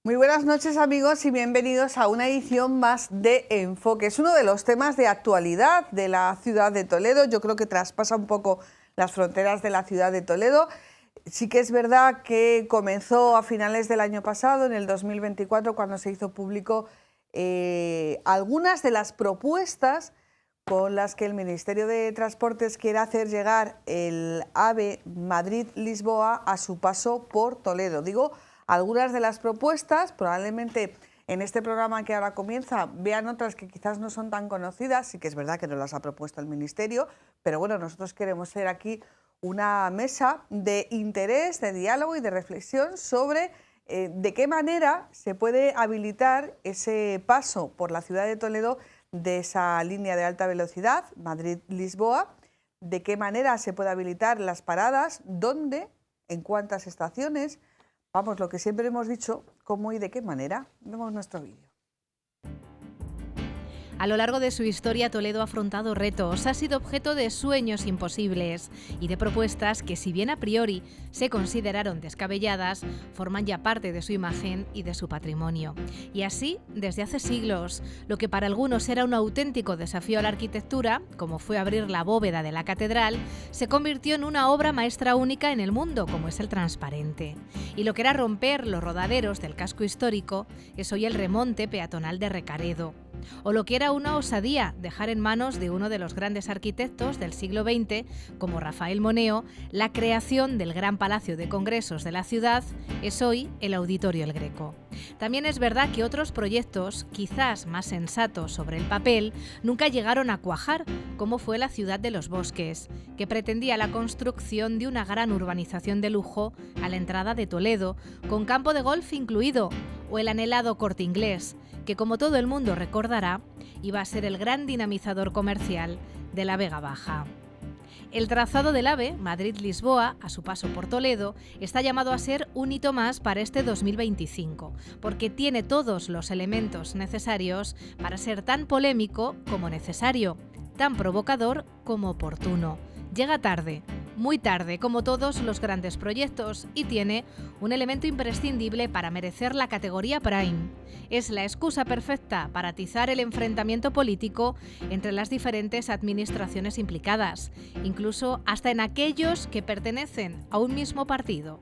Muy buenas noches, amigos, y bienvenidos a una edición más de Enfoque. Es uno de los temas de actualidad de la ciudad de Toledo. Yo creo que traspasa un poco las fronteras de la ciudad de Toledo. Sí que es verdad que comenzó a finales del año pasado, en el 2024, cuando se hizo público algunas de las propuestas con las que el Ministerio de Transportes quiere hacer llegar el AVE Madrid-Lisboa a su paso por Toledo. Digo, algunas de las propuestas, probablemente en este programa que ahora comienza vean otras que quizás no son tan conocidas. Sí que es verdad que nos las ha propuesto el Ministerio, pero bueno, nosotros queremos ser aquí una mesa de interés, de diálogo y de reflexión sobre de qué manera se puede habilitar ese paso por la ciudad de Toledo de esa línea de alta velocidad, Madrid-Lisboa, de qué manera se puede habilitar las paradas, dónde, en cuántas estaciones. Vamos, lo que siempre hemos dicho, cómo y de qué manera. Vemos nuestro vídeo. A lo largo de su historia, Toledo ha afrontado retos, ha sido objeto de sueños imposibles y de propuestas que, si bien a priori se consideraron descabelladas, forman ya parte de su imagen y de su patrimonio. Y así, desde hace siglos, lo que para algunos era un auténtico desafío a la arquitectura, como fue abrir la bóveda de la catedral, se convirtió en una obra maestra única en el mundo, como es el transparente. Y lo que era romper los rodaderos del casco histórico es hoy el remonte peatonal de Recaredo. O lo que era una osadía, dejar en manos de uno de los grandes arquitectos del siglo XX, como Rafael Moneo, la creación del gran palacio de congresos de la ciudad, es hoy el Auditorio El Greco. También es verdad que otros proyectos, quizás más sensatos sobre el papel, nunca llegaron a cuajar, como fue la Ciudad de los Bosques, que pretendía la construcción de una gran urbanización de lujo a la entrada de Toledo, con campo de golf incluido, o el anhelado Corte Inglés, que, como todo el mundo recordará, iba a ser el gran dinamizador comercial de la Vega Baja. El trazado del AVE Madrid-Lisboa, a su paso por Toledo, está llamado a ser un hito más para este 2025, porque tiene todos los elementos necesarios para ser tan polémico como necesario, tan provocador como oportuno. Llega tarde, muy tarde, como todos los grandes proyectos, y tiene un elemento imprescindible para merecer la categoría Prime. Es la excusa perfecta para atizar el enfrentamiento político entre las diferentes administraciones implicadas, incluso hasta en aquellos que pertenecen a un mismo partido.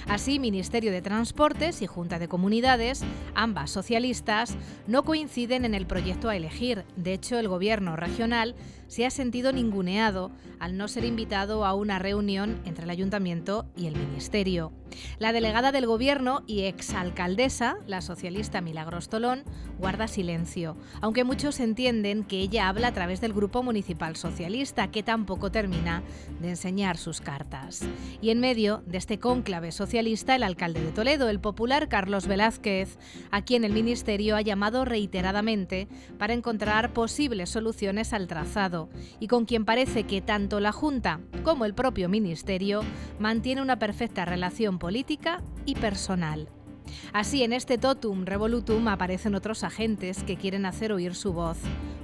Así, Ministerio de Transportes y Junta de Comunidades, ambas socialistas, no coinciden en el proyecto a elegir. De hecho, el Gobierno regional se ha sentido ninguneado al no ser invitado a una reunión entre el Ayuntamiento y el Ministerio. La delegada del Gobierno y exalcaldesa, la socialista Milagros Tolón, guarda silencio, aunque muchos entienden que ella habla a través del Grupo Municipal Socialista, que tampoco termina de enseñar sus cartas. Y en medio de este cónclave socialista, el alcalde de Toledo, el popular Carlos Velázquez, a quien el Ministerio ha llamado reiteradamente para encontrar posibles soluciones al trazado, y con quien parece que tanto la Junta como el propio Ministerio mantiene una perfecta relación política y personal. Así, en este totum revolutum aparecen otros agentes que quieren hacer oír su voz: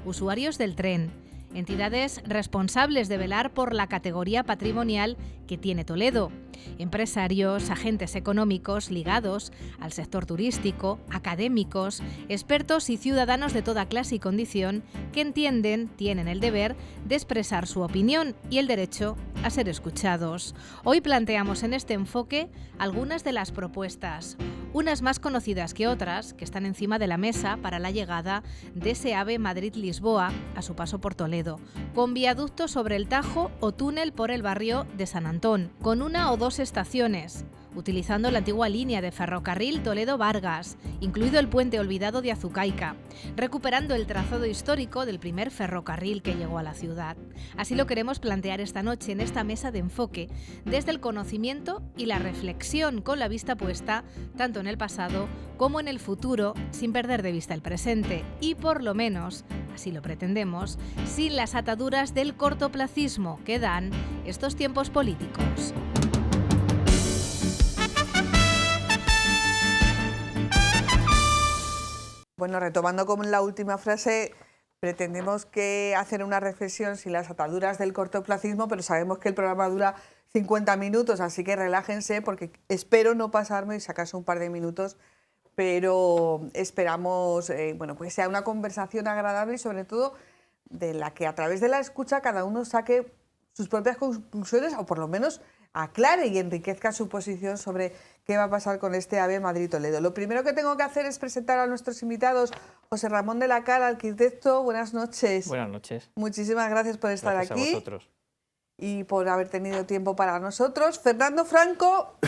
usuarios del tren, entidades responsables de velar por la categoría patrimonial que tiene Toledo, empresarios, agentes económicos ligados al sector turístico, académicos, expertos y ciudadanos de toda clase y condición que entienden tienen el deber de expresar su opinión y el derecho a ser escuchados. Hoy planteamos en este enfoque algunas de las propuestas, unas más conocidas que otras, que están encima de la mesa para la llegada de ese AVE Madrid-Lisboa a su paso por Toledo, con viaducto sobre el Tajo o túnel por el barrio de San Antón, con una o dos estaciones, utilizando la antigua línea de ferrocarril Toledo-Vargas, incluido el puente olvidado de Azucaica, recuperando el trazado histórico del primer ferrocarril que llegó a la ciudad. Así lo queremos plantear esta noche en esta mesa de enfoque, desde el conocimiento y la reflexión, con la vista puesta tanto en el pasado como en el futuro, sin perder de vista el presente y, por lo menos, así lo pretendemos, sin las ataduras del cortoplacismo que dan estos tiempos políticos. Bueno, retomando con la última frase, pretendemos que hacer una reflexión sin las ataduras del cortoplacismo, pero sabemos que el programa dura 50 minutos, así que relájense, porque espero no pasarme y si acaso un par de minutos, pero esperamos bueno, pues que sea una conversación agradable y sobre todo de la que a través de la escucha cada uno saque sus propias conclusiones o por lo menos aclare y enriquezca su posición sobre qué va a pasar con este AVE Madrid-Toledo. Lo primero que tengo que hacer es presentar a nuestros invitados. José Ramón de la Cal, arquitecto, buenas noches. Buenas noches. Muchísimas gracias por estar Gracias aquí. a vosotros. Y por haber tenido tiempo para nosotros. Fernando Franco,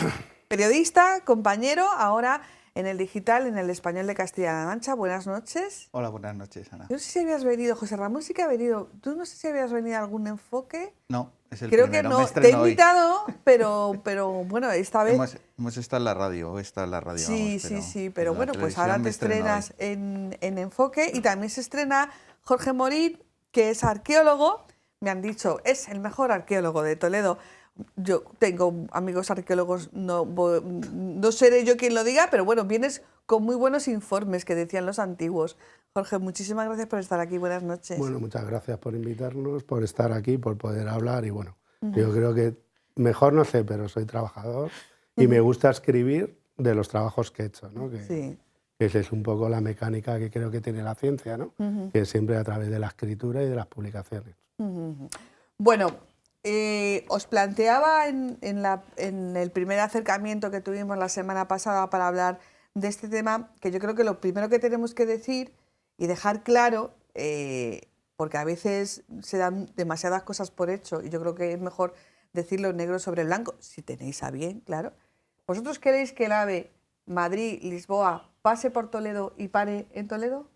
periodista, compañero, ahora en el digital, en el Español de Castilla-La Mancha. Buenas noches. Hola, buenas noches, Ana. Yo no sé si habías venido, José Ramón sí que ha venido. Tú no sé si habías venido a algún enfoque. No, es el Creo primero. que Me no. Te he estreno hoy. invitado, pero bueno, esta vez... Hemos estado en la radio, he estado en la radio. Sí, vamos, sí, pero en la bueno, pues ahora televisión te me estreno estrenas hoy. en Enfoque y también se estrena Jorge Morín, que es arqueólogo. Me han dicho, es el mejor arqueólogo de Toledo. Yo tengo amigos arqueólogos, no seré yo quien lo diga, pero bueno, vienes con muy buenos informes que decían los antiguos. Jorge, muchísimas gracias por estar aquí. Buenas noches. Bueno, muchas gracias por invitarnos, por estar aquí, por poder hablar y bueno, yo creo que mejor no sé, pero soy trabajador y me gusta escribir de los trabajos que he hecho, ¿no? Sí. Que esa es un poco la mecánica que creo que tiene la ciencia, ¿no? Que es siempre a través de la escritura y de las publicaciones. Bueno, os planteaba en el primer acercamiento que tuvimos la semana pasada para hablar de este tema, que yo creo que lo primero que tenemos que decir y dejar claro, porque a veces se dan demasiadas cosas por hecho y yo creo que es mejor decirlo negro sobre blanco, si tenéis a bien, claro. ¿Vosotros queréis que el AVE Madrid-Lisboa pase por Toledo y pare en Toledo?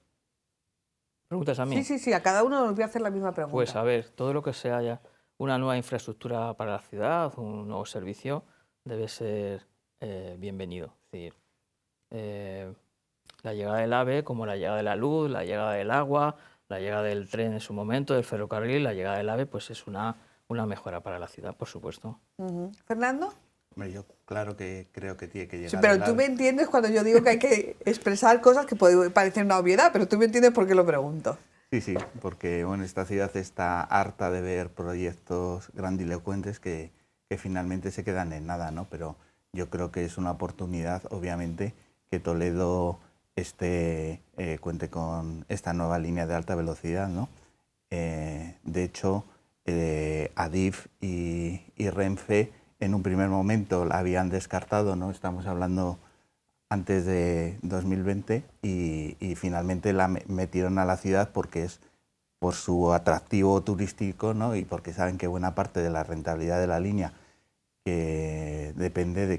¿Preguntas a mí? Sí, a cada uno nos voy a hacer la misma pregunta. Pues a ver, todo lo que sea ya una nueva infraestructura para la ciudad, un nuevo servicio, debe ser bienvenido. Es decir, la llegada del AVE, como la llegada de la luz, la llegada del agua, la llegada del tren en su momento, del ferrocarril, la llegada del AVE, pues es una mejora para la ciudad, por supuesto. ¿Fernando? Hombre, yo claro que creo que tiene que llegar. Sí, pero el tú AVE. me entiendes cuando yo digo que hay que expresar cosas que puede parecer una obviedad, pero tú me entiendes por qué lo pregunto. Sí, porque bueno, esta ciudad está harta de ver proyectos grandilocuentes que finalmente se quedan en nada, ¿no? Pero yo creo que es una oportunidad, obviamente, que Toledo cuente con esta nueva línea de alta velocidad, ¿no? De hecho, Adif y Renfe en un primer momento la habían descartado, ¿no? Estamos hablando antes de 2020 y finalmente la metieron a la ciudad porque es por su atractivo turístico, ¿no? Y porque saben que buena parte de la rentabilidad de la línea depende de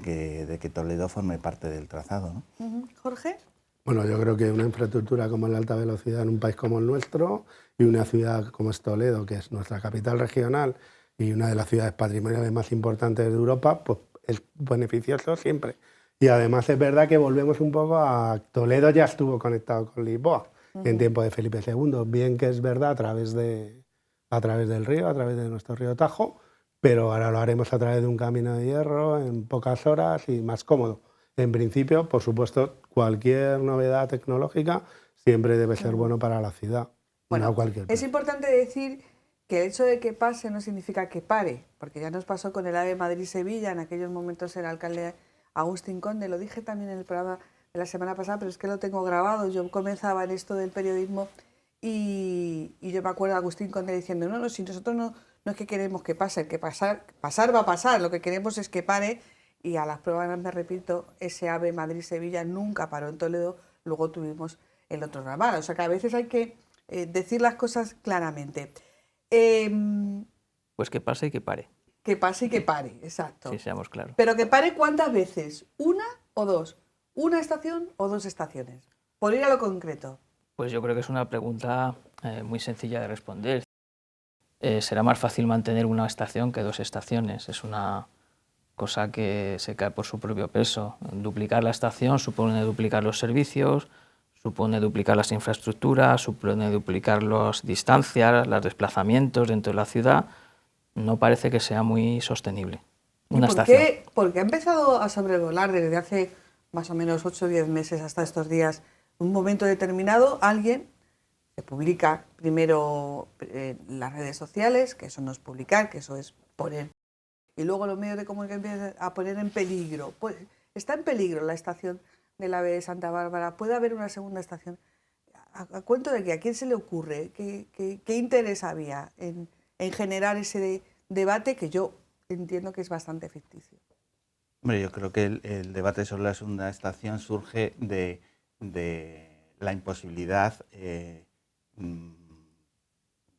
que Toledo forme parte del trazado, ¿no? Jorge. Bueno, yo creo que una infraestructura como la alta velocidad en un país como el nuestro y una ciudad como es Toledo, que es nuestra capital regional y una de las ciudades patrimoniales más importantes de Europa, pues es beneficioso siempre. Y además es verdad que volvemos un poco a... Toledo ya estuvo conectado con Lisboa en tiempo de Felipe II, bien que es verdad a través del río, a través de nuestro río Tajo, pero ahora lo haremos a través de un camino de hierro en pocas horas y más cómodo. En principio, por supuesto, cualquier novedad tecnológica siempre debe ser bueno para la ciudad. Bueno, no cualquier es importante decir que el hecho de que pase no significa que pare, porque ya nos pasó con el AVE Madrid-Sevilla, en aquellos momentos el alcalde Agustín Conde, lo dije también en el programa de la semana pasada, pero es que lo tengo grabado, yo comenzaba en esto del periodismo y yo me acuerdo de Agustín Conde diciendo, no, si nosotros no es que queremos que pase, que pasar va a pasar, lo que queremos es que pare. Y a las pruebas, me repito, ese AVE Madrid-Sevilla nunca paró en Toledo, luego tuvimos el otro ramal. O sea que a veces hay que decir las cosas claramente. Pues que pase y que pare. Que pase y que pare, exacto. Sí, seamos claros. Pero que pare ¿cuántas veces? ¿Una o dos? ¿Una estación o dos estaciones? Por ir a lo concreto. Pues yo creo que es una pregunta muy sencilla de responder. Será más fácil mantener una estación que dos estaciones. Es una cosa que se cae por su propio peso. Duplicar la estación supone duplicar los servicios, supone duplicar las infraestructuras, supone duplicar las distancias, los desplazamientos dentro de la ciudad. No parece que sea muy sostenible. Una estación. ¿Por qué ha empezado a sobrevolar desde hace más o menos 8 o 10 meses hasta estos días? En un momento determinado, alguien se publica primero en las redes sociales, que eso no es publicar, que eso es poner. Y luego los medios de comunicación empiezan a poner en peligro. Pues, está en peligro la estación del AVE de Santa Bárbara. ¿Puede haber una segunda estación? ¿A cuento de qué? ¿A quién se le ocurre? ¿Qué interés había en generar ese debate que yo entiendo que es bastante ficticio? Hombre, yo creo que el debate sobre la segunda estación surge de la imposibilidad,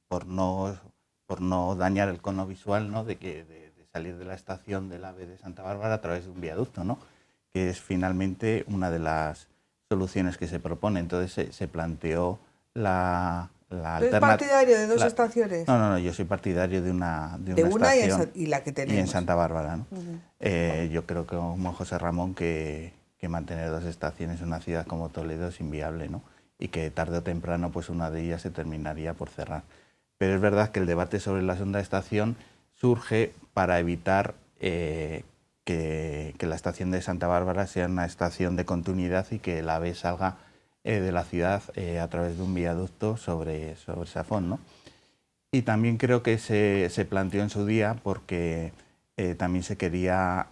por no dañar el cono visual, ¿no? de salir de la estación del AVE de Santa Bárbara a través de un viaducto, ¿no? Que es finalmente una de las soluciones que se propone. Entonces se planteó la alternativa. ¿Eres partidario de dos estaciones? No, yo soy partidario de una estación y la que tenemos. Y en Santa Bárbara, ¿no? Yo creo que como José Ramón que mantener dos estaciones en una ciudad como Toledo es inviable, ¿no? Y que tarde o temprano pues una de ellas se terminaría por cerrar. Pero es verdad que el debate sobre la segunda estación surge para evitar que la estación de Santa Bárbara sea una estación de continuidad y que el AVE salga de la ciudad a través de un viaducto sobre Safón, ¿no? Y también creo que se planteó en su día porque también se quería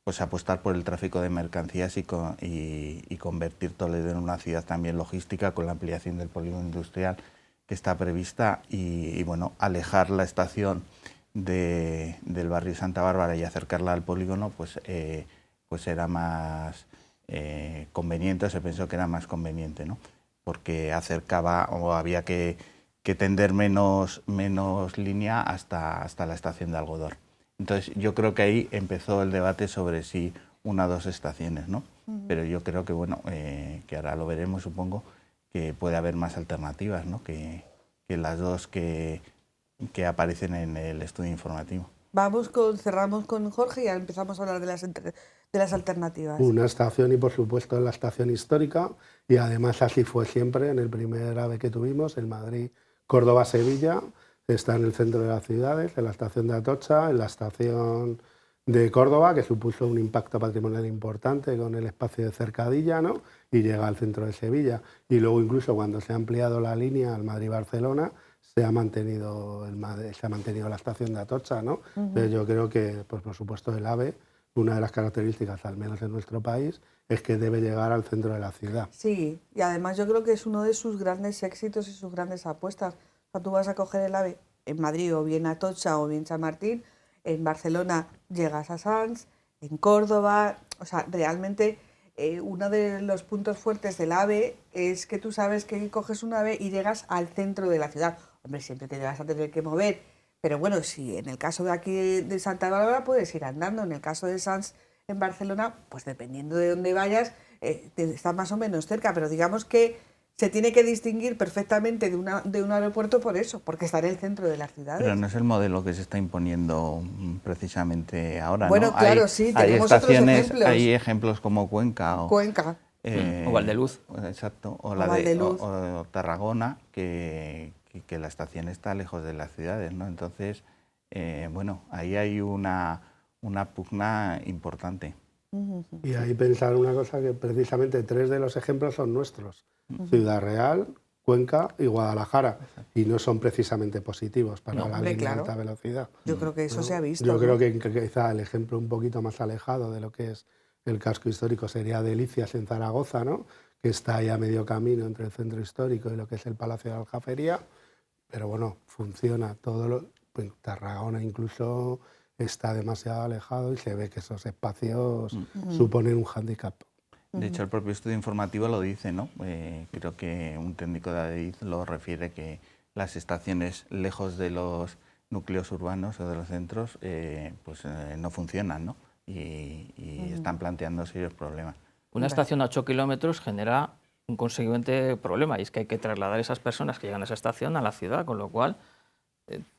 pues apostar por el tráfico de mercancías y convertir Toledo en una ciudad también logística con la ampliación del polígono industrial que está prevista y bueno, alejar la estación del barrio Santa Bárbara y acercarla al polígono pues era más conveniente, se pensó que era más conveniente, ¿no? Porque acercaba o había que tender menos línea hasta la estación de Algodón. Entonces yo creo que ahí empezó el debate sobre si una o dos estaciones, ¿no? Pero yo creo que bueno, que ahora lo veremos, supongo, que puede haber más alternativas, ¿no? Que las dos que aparecen en el estudio informativo. Cerramos con Jorge y ya empezamos a hablar de las alternativas. Una estación y por supuesto la estación histórica y además así fue siempre en el primer AVE que tuvimos, el Madrid-Córdoba-Sevilla. Está en el centro de las ciudades, en la estación de Atocha, en la estación de Córdoba, que supuso un impacto patrimonial importante con el espacio de Cercadilla, ¿no? Y llega al centro de Sevilla. Y luego incluso cuando se ha ampliado la línea al Madrid-Barcelona, se ha mantenido la estación de Atocha, ¿no? Entonces yo creo que, pues, por supuesto, el AVE, una de las características, al menos en nuestro país, es que debe llegar al centro de la ciudad. Sí, y además yo creo que es uno de sus grandes éxitos y sus grandes apuestas. O sea, tú vas a coger el AVE en Madrid o bien Atocha o bien San Martín, en Barcelona llegas a Sants, en Córdoba, o sea, realmente uno de los puntos fuertes del AVE es que tú sabes que coges un AVE y llegas al centro de la ciudad. Hombre, siempre te vas a tener que mover, pero bueno, si en el caso de aquí de Santa Bárbara puedes ir andando, en el caso de Sants en Barcelona, pues dependiendo de dónde vayas, estás más o menos cerca, pero digamos que se tiene que distinguir perfectamente de un aeropuerto por eso, porque está en el centro de las ciudades. Pero no es el modelo que se está imponiendo precisamente ahora, bueno, ¿no? Claro, sí, tenemos otros ejemplos. Hay ejemplos como Cuenca o Valdeluz. Exacto, o Tarragona, que la estación está lejos de las ciudades, ¿no? Entonces, bueno, ahí hay una pugna importante. Y ahí pensar una cosa, que precisamente 3 de los ejemplos son nuestros. Ciudad Real, Cuenca y Guadalajara. Y no son precisamente positivos para la línea de alta velocidad. Yo creo que eso se ha visto. Yo creo que quizá el ejemplo un poquito más alejado de lo que es el casco histórico sería Delicias en Zaragoza, ¿no? Que está ahí a medio camino entre el centro histórico y lo que es el Palacio de la Aljafería. Pero bueno, funciona todo. En Tarragona incluso está demasiado alejado y se ve que esos espacios suponen un hándicap. De hecho, el propio estudio informativo lo dice, ¿no? Creo que un técnico de Adif lo refiere, que las estaciones lejos de núcleos urbanos o de los centros no funcionan, ¿no? Y están planteando serios problemas. Una estación a 8 kilómetros genera un consiguiente problema, y es que hay que trasladar a esas personas que llegan a esa estación a la ciudad, con lo cual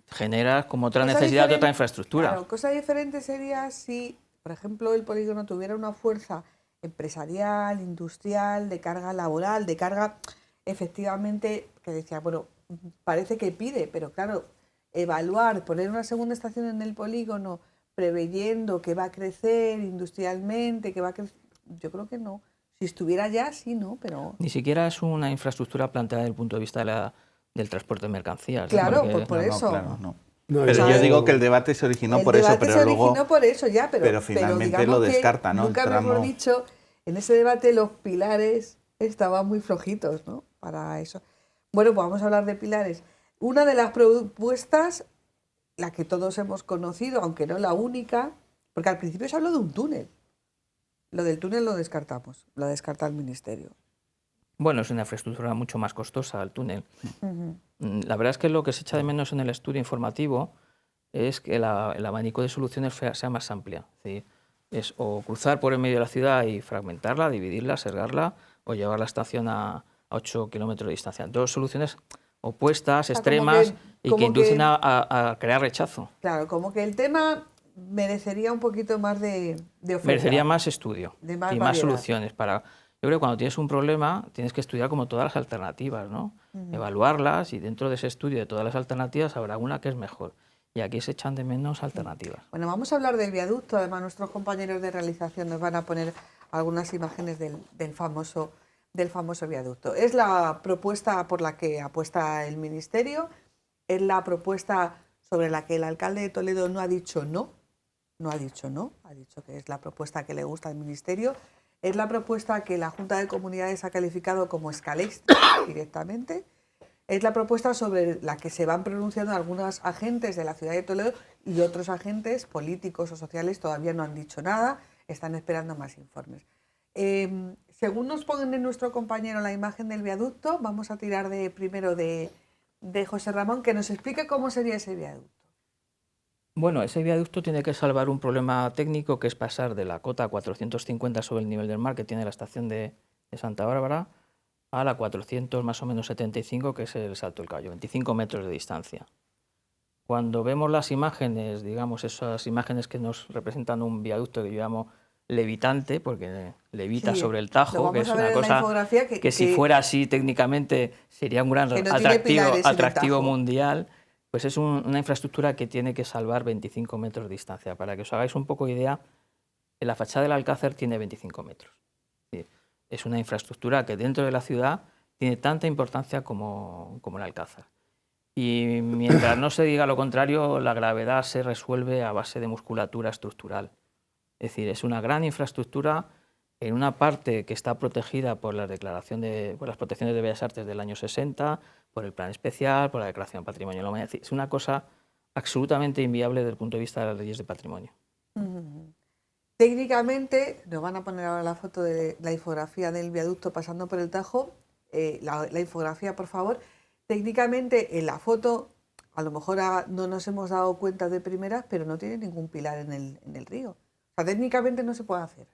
genera como otra necesidad de otra infraestructura. Claro, cosa diferente sería si, por ejemplo, el polígono tuviera una fuerza empresarial, industrial, de carga laboral, de carga efectivamente, que decía, bueno, parece que pide, pero claro, evaluar, poner una segunda estación en el polígono preveyendo que va a crecer industrialmente, que va a crecer, yo creo que no. Si estuviera ya, sí, ¿no? Pero... Ni siquiera es una infraestructura planteada desde el punto de vista del transporte de mercancías. Claro, porque... pues por eso. Claro, no. No, Pero ¿sabes? yo digo que el debate se originó por eso, pero luego... por eso ya, pero finalmente digamos lo que descarta, ¿no? Nunca mejor dicho, en ese debate los pilares estaban muy flojitos, ¿no? Para eso. Bueno, pues vamos a hablar de pilares. Una de las propuestas, la que todos hemos conocido, aunque no la única, porque al principio se habló de un túnel. Lo del túnel lo descartamos, lo descarta el Ministerio. Bueno, es una infraestructura mucho más costosa el túnel. La verdad es que lo que se echa de menos en el estudio informativo es que el abanico de soluciones sea más amplia. Es o cruzar por el medio de la ciudad y fragmentarla, dividirla, sergarla, o llevar la estación a 8 kilómetros de distancia. Dos soluciones opuestas, extremas, y que inducen a crear rechazo. Claro, como que el tema merecería un poquito más de oferta. Merecería más estudio de y variedad. más soluciones. Yo creo que cuando tienes un problema tienes que estudiar como todas las alternativas, ¿no? Evaluarlas, y dentro de ese estudio de todas las alternativas habrá una que es mejor. Y aquí se echan de menos alternativas. Bueno, vamos a hablar del viaducto. Además, nuestros compañeros de realización nos van a poner algunas imágenes del famoso viaducto. Es la propuesta por la que apuesta el Ministerio, es la propuesta sobre la que el alcalde de Toledo no ha dicho no, ha dicho que es la propuesta que le gusta al Ministerio, es la propuesta que la Junta de Comunidades ha calificado como escalestre directamente, es la propuesta sobre la que se van pronunciando algunos agentes de la ciudad de Toledo, y otros agentes políticos o sociales todavía no han dicho nada, están esperando más informes. Según nos pone nuestro compañero la imagen del viaducto, vamos a tirar primero de José Ramón, que nos explique cómo sería ese viaducto. Bueno, ese viaducto tiene que salvar un problema técnico, que es pasar de la cota 450 sobre el nivel del mar que tiene la estación de Santa Bárbara a la 400 más o menos 75, que es el Salto del Caballo, 25 metros de distancia. Cuando vemos las imágenes, digamos, esas imágenes que nos representan un viaducto que yo llamo levitante, porque levita sobre el Tajo, que es una cosa que si fuera así técnicamente sería un gran atractivo mundial. Pues es una infraestructura que tiene que salvar 25 metros de distancia. Para que os hagáis un poco de idea, la fachada del Alcázar tiene 25 metros. Es una infraestructura que dentro de la ciudad tiene tanta importancia como el Alcázar. Y mientras no se diga lo contrario, la gravedad se resuelve a base de musculatura estructural. Es decir, es una gran infraestructura en una parte que está protegida por la declaración por las protecciones de Bellas Artes del año 60, por el plan especial, por la declaración de Patrimonio de la Humanidad. Es una cosa absolutamente inviable desde el punto de vista de las leyes de patrimonio. Técnicamente, nos van a poner ahora la foto de la infografía del viaducto pasando por el Tajo, la infografía, por favor. Técnicamente, en la foto, a lo mejor no nos hemos dado cuenta de primeras, pero no tiene ningún pilar en el río. O sea, técnicamente no se puede hacer.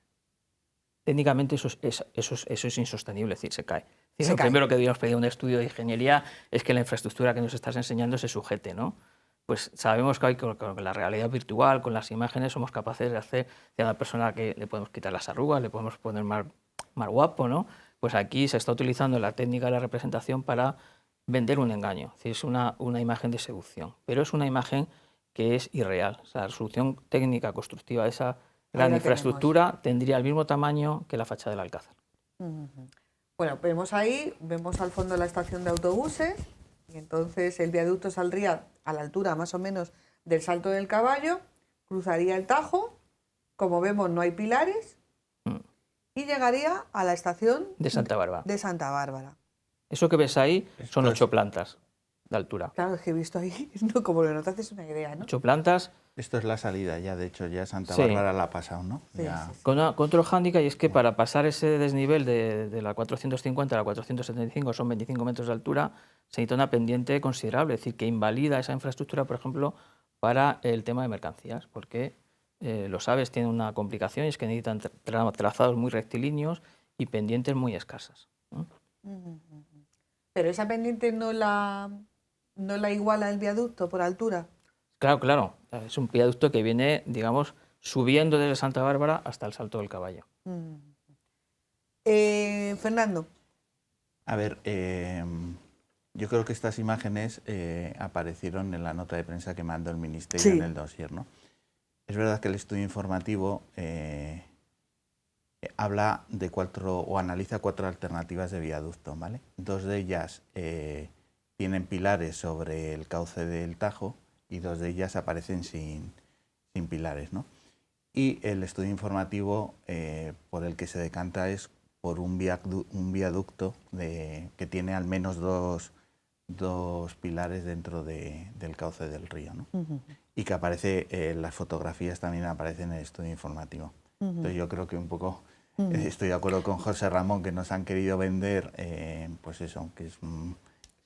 Técnicamente eso es insostenible, es decir, se cae. Lo primero que deberíamos pedir a un estudio de ingeniería es que la infraestructura que nos estás enseñando se sujete, ¿no? Pues sabemos que con la realidad virtual, con las imágenes, somos capaces de hacer de una persona que le podemos quitar las arrugas, le podemos poner más guapo, ¿no? Pues aquí se está utilizando la técnica de la representación para vender un engaño. Es decir, es una imagen de seducción, pero es una imagen que es irreal. O sea, la resolución técnica constructiva de esa gran infraestructura tendría el mismo tamaño que la fachada del Alcázar. Bueno, vemos al fondo la estación de autobuses, y entonces el viaducto saldría a la altura más o menos del Salto del Caballo, cruzaría el Tajo, como vemos no hay pilares, y llegaría a la estación de Santa Bárbara. Eso que ves ahí son 8 plantas de altura. Claro, es que he visto ahí, no, como que no te haces una idea, ¿no? 8 plantas Esto es la salida ya, de hecho, ya Santa Sí. Bárbara la ha pasado, ¿no? Sí, Ya. sí, sí. Con otro hándicap, y es que para pasar ese desnivel de la 450 a la 475, son 25 metros de altura, se necesita una pendiente considerable, es decir, que invalida esa infraestructura, por ejemplo, para el tema de mercancías, porque los AVEs tienen una complicación, y es que necesitan trazados muy rectilíneos y pendientes muy escasas, ¿no? Pero esa pendiente no la iguala el viaducto por altura. Claro, claro, es un viaducto que viene, digamos, subiendo desde Santa Bárbara hasta el Salto del Caballo. Fernando. A ver, yo creo que estas imágenes aparecieron en la nota de prensa que mandó el Ministerio Sí. en el dossier, ¿no? Es verdad que el estudio informativo habla de o analiza 4 alternativas de viaducto, ¿vale? 2 de ellas tienen pilares sobre el cauce del Tajo y 2 de ellas aparecen sin pilares, ¿no? Y el estudio informativo por el que se decanta es por un viaducto que tiene al menos dos pilares dentro del cauce del río, ¿no? Y que aparece, las fotografías también aparecen en el estudio informativo. Entonces yo creo que un poco estoy de acuerdo con José Ramón, que nos han querido vender, pues eso, que es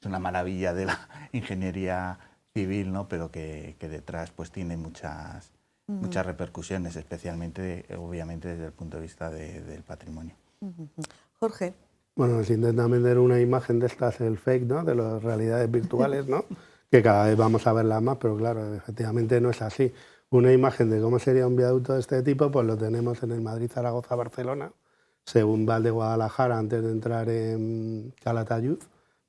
una maravilla de la ingeniería civil, ¿no? Pero que detrás pues tiene muchas repercusiones, especialmente, obviamente, desde el punto de vista del patrimonio. Jorge. Bueno, se intenta vender una imagen de estas, el fake, ¿no? De las realidades virtuales, ¿no? Que cada vez vamos a verlas más, pero claro, efectivamente no es así. Una imagen de cómo sería un viaducto de este tipo, pues lo tenemos en el Madrid, Zaragoza, Barcelona. Según va de Guadalajara, antes de entrar en Calatayud,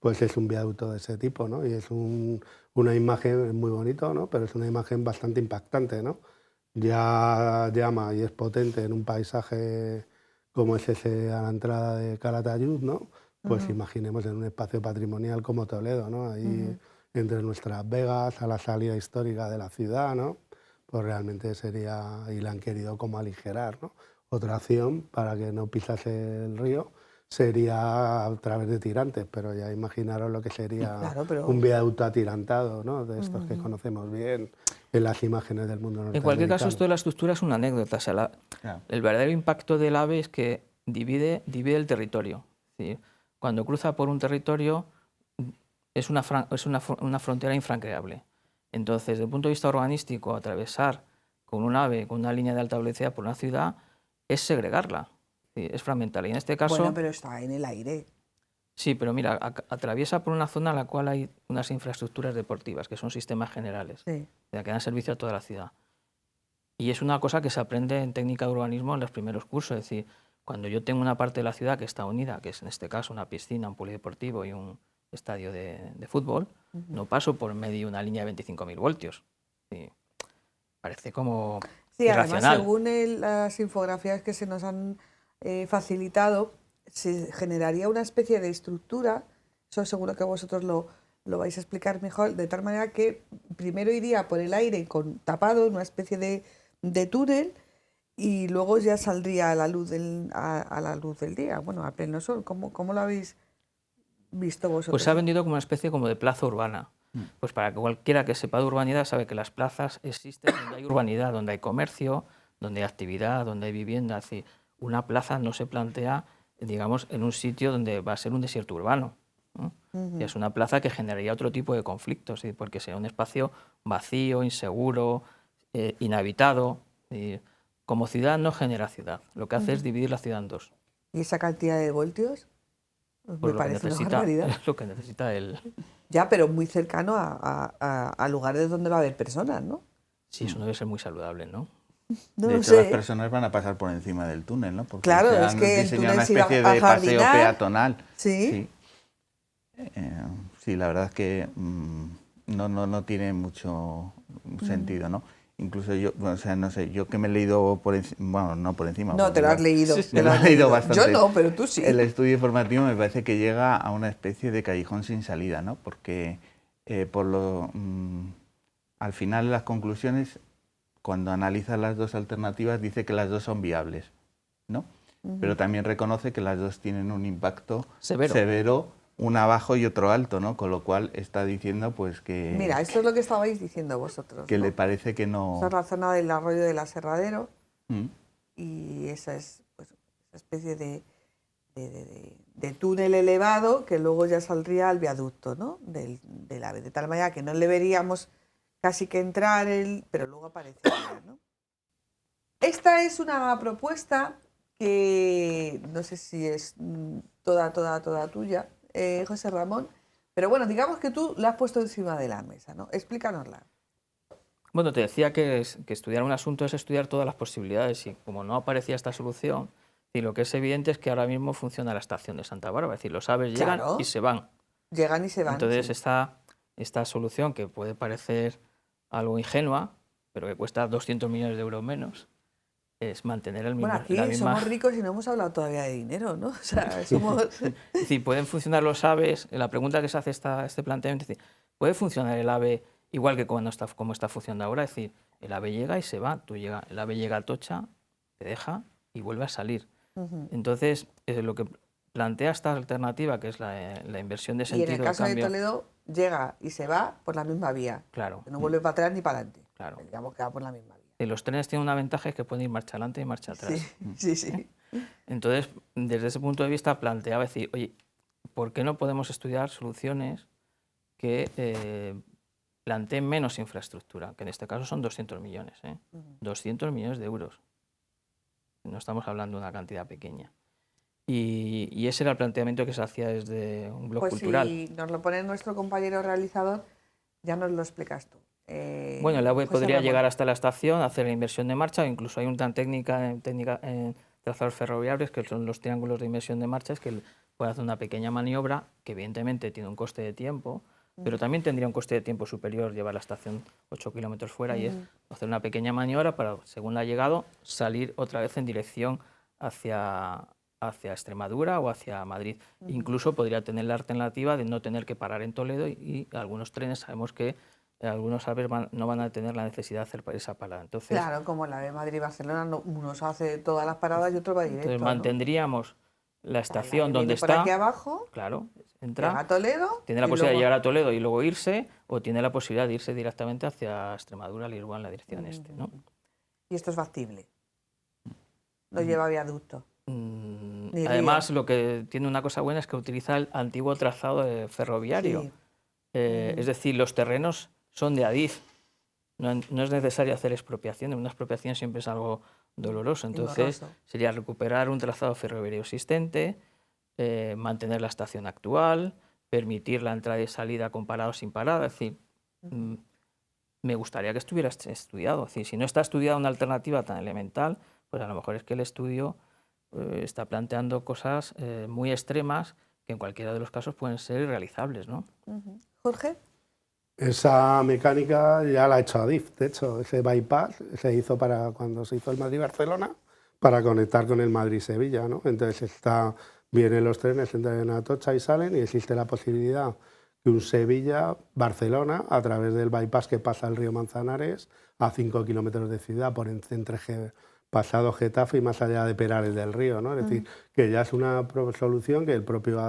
pues es un viaducto de ese tipo, ¿no? Y es una imagen muy bonito, ¿no? Pero es una imagen bastante impactante, ¿no? Ya llama y es potente en un paisaje como es ese a la entrada de Calatayud, ¿no? Pues imaginemos en un espacio patrimonial como Toledo, ¿no? Ahí entre nuestras vegas, a la salida histórica de la ciudad, ¿no? Pues realmente sería, y la han querido como aligerar, ¿no? Otra opción para que no pisase el río sería a través de tirantes, pero ya imaginaros lo que sería Claro, pero- un viaducto atirantado, ¿no? De estos que conocemos bien en las imágenes del mundo norteamericano. En cualquier caso, esto de la estructura es una anécdota. O sea, Claro. el verdadero impacto del AVE es que divide el territorio. Es decir, cuando cruza por un territorio es una frontera infranqueable. Entonces, desde el punto de vista urbanístico, atravesar con un AVE, con una línea de alta velocidad por una ciudad, es segregarla, es fragmentarla. Y en este caso, Bueno, pero está en el aire. sí, pero mira, atraviesa por una zona en la cual hay unas infraestructuras deportivas, que son sistemas generales, Sí. que dan servicio a toda la ciudad. Y es una cosa que se aprende en técnica de urbanismo en los primeros cursos. Es decir, cuando yo tengo una parte de la ciudad que está unida, que es en este caso una piscina, un polideportivo y un estadio de fútbol, no paso por medio de una línea de 25.000 voltios. Sí, parece como Sí, además, irracional. según las infografías que se nos han facilitado, se generaría una especie de estructura, eso seguro que vosotros lo vais a explicar mejor, de tal manera que primero iría por el aire tapado, una especie de túnel, y luego ya saldría a la luz del día, bueno, a pleno sol. ¿Cómo lo habéis visto vosotros? Pues se ha vendido como una especie como de plaza urbana. Pues para que cualquiera que sepa de urbanidad sabe que las plazas existen donde hay urbanidad, donde hay comercio, donde hay actividad, donde hay vivienda. Es decir, una plaza no se plantea, digamos, en un sitio donde va a ser un desierto urbano, ¿no? Y es una plaza que generaría otro tipo de conflictos, ¿sí? Porque sería un espacio vacío, inseguro, inhabitado. Y como ciudad no genera ciudad. Lo que hace es dividir la ciudad en dos. ¿Y esa cantidad de voltios? Pues Me parece una barbaridad. es lo que necesita el... Ya, pero muy cercano a lugares donde va a haber personas, ¿no? Sí, eso no debe ser muy saludable, ¿no? No de lo hecho, las sé. personas van a pasar por encima del túnel, ¿no? Porque Claro, se es han que el diseñado túnel una se iba especie a de paseo jardinar. peatonal. Sí. Sí, la verdad es que no tiene mucho sentido, ¿no? Incluso yo, o sea, no sé, yo que me he leído por encima, bueno, no por encima. No, te lo has leído. Me te lo he leído bastante. Yo no, pero tú sí. El estudio informativo me parece que llega a una especie de callejón sin salida, ¿no? Porque al final las conclusiones, cuando analiza las dos alternativas, dice que las dos son viables, ¿no? Pero también reconoce que las dos tienen un impacto Severo. severo una abajo y otro alto, ¿no? Con lo cual está diciendo pues que... Mira, esto es lo que estabais diciendo vosotros, que ¿no? le parece que no... Esa es la zona del arroyo del Aserradero Mm. y esa es pues, esa especie de túnel elevado que luego ya saldría al viaducto, ¿no? del AVE, de tal manera que no le veríamos casi que entrar, pero luego aparecería, ¿no? Esta es una propuesta que no sé si es toda tuya, José Ramón, pero bueno, digamos que tú la has puesto encima de la mesa, ¿no? Explícanosla. Bueno, te decía que estudiar un asunto es estudiar todas las posibilidades y como no aparecía esta solución, y lo que es evidente es que ahora mismo funciona la estación de Santa Bárbara, es decir, los AVEs llegan Claro. y se van. Llegan y se van. Entonces sí. esta solución que puede parecer algo ingenua, pero que cuesta 200 millones de euros menos, es mantener el mismo, Bueno, aquí la misma... somos ricos y no hemos hablado todavía de dinero, ¿no? O sea, somos... Es decir, pueden funcionar los AVEs, la pregunta que se hace este planteamiento es decir, ¿puede funcionar el AVE igual que como está funcionando ahora? Es decir, el AVE llega y se va, el AVE llega a Atocha, te deja y vuelve a salir. Entonces, lo que plantea esta alternativa, que es la inversión de Y sentido en el caso de cambio, Toledo, llega y se va por la misma vía. claro, Que no vuelve para atrás ni para adelante. claro. Digamos que va por la misma vía. Y los trenes tienen una ventaja, es que pueden ir marcha adelante y marcha atrás. Sí. Entonces, desde ese punto de vista, planteaba decir, oye, ¿por qué no podemos estudiar soluciones que planteen menos infraestructura? Que en este caso son 200 millones, 200 millones de euros. No estamos hablando de una cantidad pequeña. Y ese era el planteamiento que se hacía desde un blog Pues cultural. si nos lo pone nuestro compañero realizador, ya nos lo explicas tú. Bueno, el AVE José podría Ramón. llegar hasta la estación, hacer la inversión de marcha, incluso hay una técnica en trazados ferroviarios, que son los triángulos de inversión de marcha, es que puede hacer una pequeña maniobra, que evidentemente tiene un coste de tiempo, pero también tendría un coste de tiempo superior llevar la estación 8 kilómetros fuera, y es hacer una pequeña maniobra para, según la llegado, salir otra vez en dirección hacia Extremadura o hacia Madrid. Incluso podría tener la alternativa de no tener que parar en Toledo y algunos trenes sabemos que algunos AVEs no van a tener la necesidad de hacer esa parada. Entonces, Claro, como la de Madrid-Barcelona, uno se hace todas las paradas y otro va directo. entonces ¿no? mantendríamos la estación Viene donde por está, aquí abajo, claro, llega entra, a Toledo. tiene la y posibilidad de luego- llegar a Toledo y luego irse, o tiene la posibilidad de irse directamente hacia Extremadura, al ir en la dirección este, ¿no? Y esto es factible. No lleva viaducto. Ni Además, río. lo que tiene una cosa buena es que utiliza el antiguo trazado ferroviario. Sí. Es decir, los terrenos son de Adif. No es necesario hacer expropiación. Una expropiación siempre es algo doloroso. Entonces, Engorroso. sería recuperar un trazado ferroviario existente, mantener la estación actual, permitir la entrada y salida con parada o sin parada. Es decir, me gustaría que estuviera estudiado. Es decir, si no está estudiada una alternativa tan elemental, pues a lo mejor es que el estudio está planteando cosas muy extremas que en cualquiera de los casos pueden ser irrealizables, ¿no? Jorge. Esa mecánica ya la ha hecho Adif, de hecho, ese bypass se hizo cuando se hizo el Madrid-Barcelona para conectar con el Madrid-Sevilla, ¿no? Entonces vienen los trenes, entran en Atocha y salen, y existe la posibilidad que un Sevilla-Barcelona, a través del bypass que pasa el río Manzanares, a 5 kilómetros de ciudad, pasado Getafe y más allá de Perales del Río, ¿no? Es decir, que ya es una solución que el propio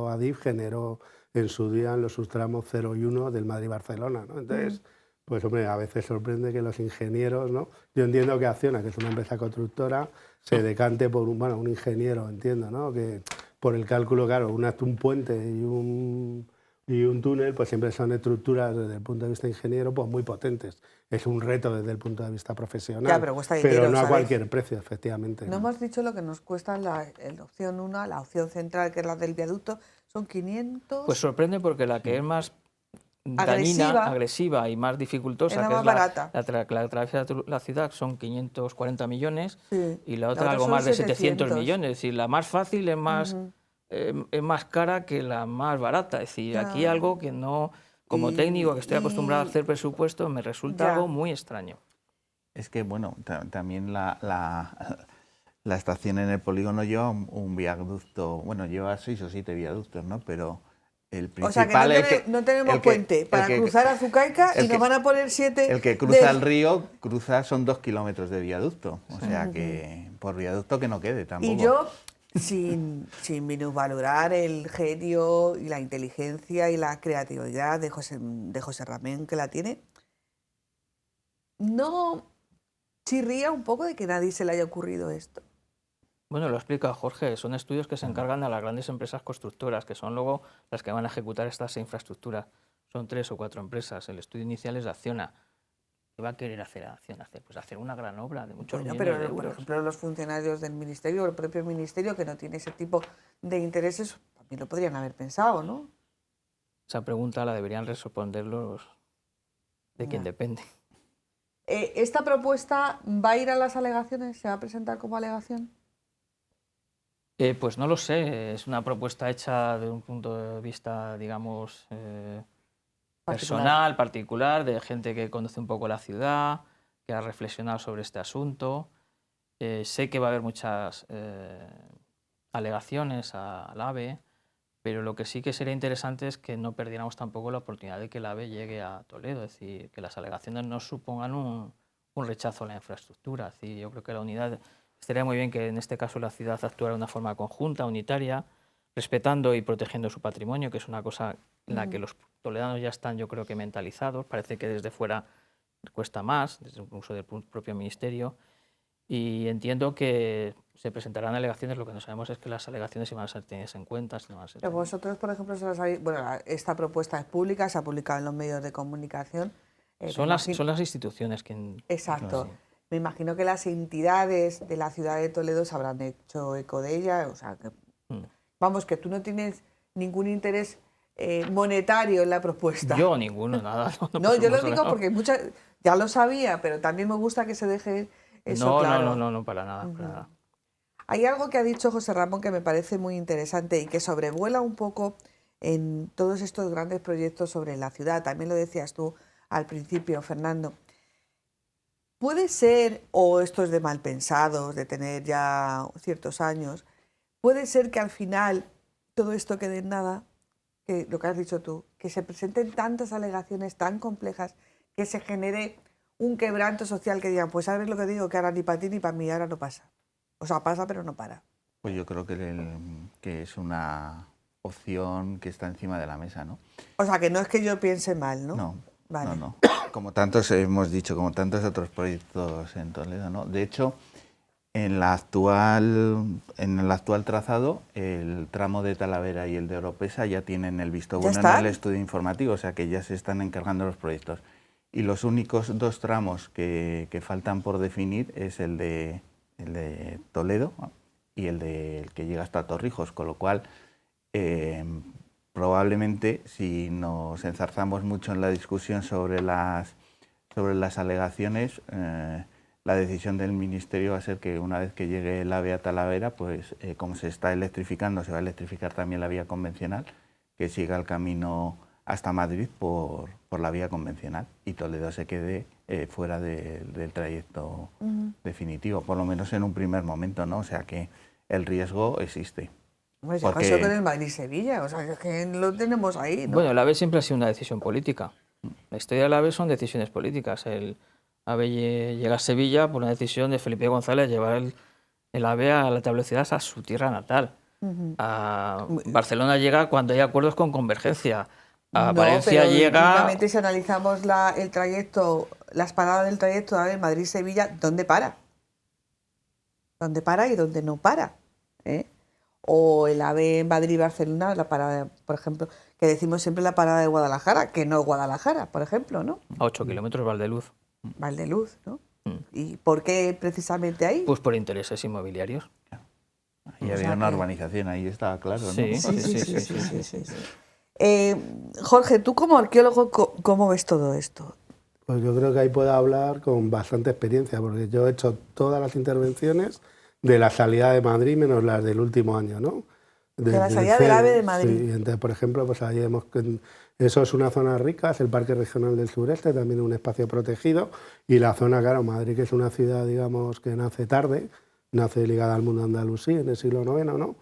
Adif generó en su día en los subtramos 0 y 1 del Madrid-Barcelona, ¿no? Entonces, pues hombre, a veces sorprende que los ingenieros, ¿no? Yo entiendo que Acciona, que es una empresa constructora, se decante por un ingeniero, entiendo, ¿no? Que por el cálculo, claro, un puente y un túnel, pues siempre son estructuras desde el punto de vista ingeniero, pues muy potentes. Es un reto desde el punto de vista profesional, Ya, pero cuesta dinero, no a ¿sabes? cualquier precio, efectivamente. No hemos dicho lo que nos cuesta la opción 1, la opción central, que es la del viaducto, son 500... Pues sorprende porque la que es más dañina, agresiva y más dificultosa, Es la que más es barata. la travesía de la ciudad, son 540 millones, Sí. y la La otra otra algo son más de 700 700 millones. Es decir, la más fácil es más cara que la más barata. Es decir, aquí Ya. algo que no, como técnico que estoy acostumbrado a hacer presupuestos, me resulta Ya. algo muy extraño. Es que, bueno, también la estación en el polígono lleva un viaducto, bueno, lleva 6 o 7 viaductos, ¿no? Pero el O sea, principal que no tenemos puente para cruzar Azucaica y nos van a poner 7... El que cruza el río, son 2 kilómetros de viaducto. O sea, que por viaducto que no quede tampoco. Y yo, sin minusvalorar el genio y la inteligencia y la creatividad de José Ramón, que la tiene, ¿no chirría un poco de que a nadie se le haya ocurrido esto? Bueno, lo explica Jorge, son estudios que se encargan a las grandes empresas constructoras, que son luego las que van a ejecutar estas infraestructuras. Son 3 o 4 empresas. El estudio inicial es de Acciona. ¿Qué va a querer hacer Acciona? Pues hacer una gran obra de muchos millones de euros. Por ejemplo, los funcionarios del ministerio, el propio ministerio, que no tiene ese tipo de intereses, también lo podrían haber pensado, ¿no? Esa pregunta la deberían responder los de quien depende. ¿Esta propuesta va a ir a las alegaciones? ¿Se va a presentar como alegación? Pues no lo sé, es una propuesta hecha de un punto de vista, digamos, personal, particular, de gente que conoce un poco la ciudad, que ha reflexionado sobre este asunto. Sé que va a haber muchas alegaciones al AVE, pero lo que sí que sería interesante es que no perdiéramos tampoco la oportunidad de que el AVE llegue a Toledo, es decir, que las alegaciones no supongan un rechazo a la infraestructura. Es decir, yo creo que la unidad... Estaría muy bien que en este caso la ciudad actuara de una forma conjunta, unitaria, respetando y protegiendo su patrimonio, que es una cosa en la que los toledanos ya están, yo creo que mentalizados. Parece que desde fuera cuesta más, desde incluso del propio ministerio. Y entiendo que se presentarán alegaciones. Lo que no sabemos es que las alegaciones se van a ser tenidas en cuenta. Si no van a ser Pero vosotros, por ejemplo, esta propuesta es pública, se ha publicado en los medios de comunicación. Son las instituciones quien... Exacto. Sí. Me imagino que las entidades de la ciudad de Toledo se habrán hecho eco de ella. O sea, que, vamos, que tú no tienes ningún interés monetario en la propuesta. Yo ninguno, nada. No, yo lo digo porque ya lo sabía, pero también me gusta que se deje eso claro. No, para nada, para nada. Hay algo que ha dicho José Ramón que me parece muy interesante y que sobrevuela un poco en todos estos grandes proyectos sobre la ciudad. También lo decías tú al principio, Fernando. Puede ser, o esto es de mal pensados, de tener ya ciertos años, puede ser que al final todo esto quede en nada, que lo que has dicho tú, que se presenten tantas alegaciones tan complejas, que se genere un quebranto social que digan, pues sabes lo que digo, que ahora ni para ti ni para mí, ahora no pasa. O sea, pasa pero no para. Pues yo creo que es una opción que está encima de la mesa, ¿no? O sea, que no es que yo piense mal, ¿no? No, vale. no. Como tantos hemos dicho, como tantos otros proyectos en Toledo, ¿no? De hecho, en el actual trazado, el tramo de Talavera y el de Oropesa ya tienen el visto bueno en el estudio informativo, o sea que ya se están encargando los proyectos. Y los únicos 2 tramos que faltan por definir es el de Toledo y el que llega hasta Torrijos, con lo cual probablemente si nos enzarzamos mucho en la discusión sobre las alegaciones, la decisión del Ministerio va a ser que una vez que llegue el AVE a Talavera, pues como se está electrificando, se va a electrificar también la vía convencional, que siga el camino hasta Madrid por la vía convencional y Toledo se quede fuera del trayecto definitivo, por lo menos en un primer momento, ¿no? O sea que el riesgo existe. Pues ya pasó con el Madrid-Sevilla, o sea, es que lo tenemos ahí, ¿no? Bueno, el AVE siempre ha sido una decisión política. La historia del AVE son decisiones políticas. El AVE llega a Sevilla por una decisión de Felipe González, llevar el AVE a la alta velocidad a su tierra natal. A Barcelona llega cuando hay acuerdos con Convergencia. A Valencia llega... Últimamente, si analizamos el trayecto, las paradas del trayecto de Madrid-Sevilla, ¿dónde para? ¿Dónde para y dónde no para? O el AVE en Madrid-Barcelona, la parada, por ejemplo, que decimos siempre la parada de Guadalajara, que no es Guadalajara, por ejemplo, ¿no? A 8 kilómetros Valdeluz. Valdeluz, ¿no? ¿Y por qué precisamente ahí? Pues por intereses inmobiliarios. Ahí había una urbanización, ahí estaba claro, ¿no? Sí. Jorge, tú como arqueólogo, ¿cómo ves todo esto? Pues yo creo que ahí puedo hablar con bastante experiencia, porque yo he hecho todas las intervenciones de la salida de Madrid, menos las del último año, ¿no? De la salida del AVE de Madrid. Sí, entonces, por ejemplo, pues ahí eso es una zona rica, es el Parque Regional del Sureste, también un espacio protegido, y la zona, claro, Madrid, que es una ciudad, digamos, que nace tarde, nace ligada al mundo andalusí en el siglo IX, ¿no?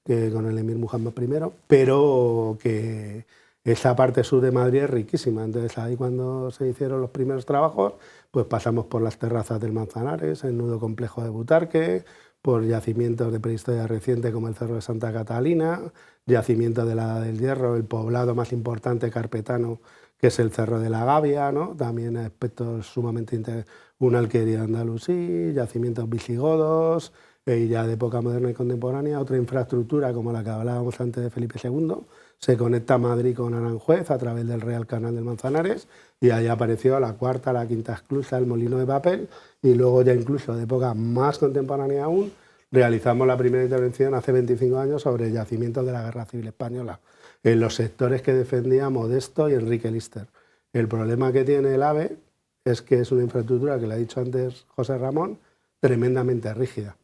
Que con el emir Muhammad I, pero que esa parte sur de Madrid es riquísima. Entonces ahí cuando se hicieron los primeros trabajos, pues pasamos por las terrazas del Manzanares, el nudo complejo de Butarque, por yacimientos de prehistoria reciente como el Cerro de Santa Catalina, yacimientos de la Edad del Hierro, el poblado más importante carpetano, que es el Cerro de la Gavia, ¿no? También aspectos sumamente interesantes, una alquería andalusí, yacimientos visigodos, y ya de época moderna y contemporánea, otra infraestructura como la que hablábamos antes de Felipe II, se conecta Madrid con Aranjuez a través del Real Canal del Manzanares, y ahí apareció la cuarta, la quinta esclusa, el molino de papel, y luego ya incluso de época más contemporánea aún, realizamos la primera intervención hace 25 años sobre yacimientos de la Guerra Civil Española, en los sectores que defendía Modesto y Enrique Lister. El problema que tiene el AVE es que es una infraestructura, que le ha dicho antes José Ramón, tremendamente rígida.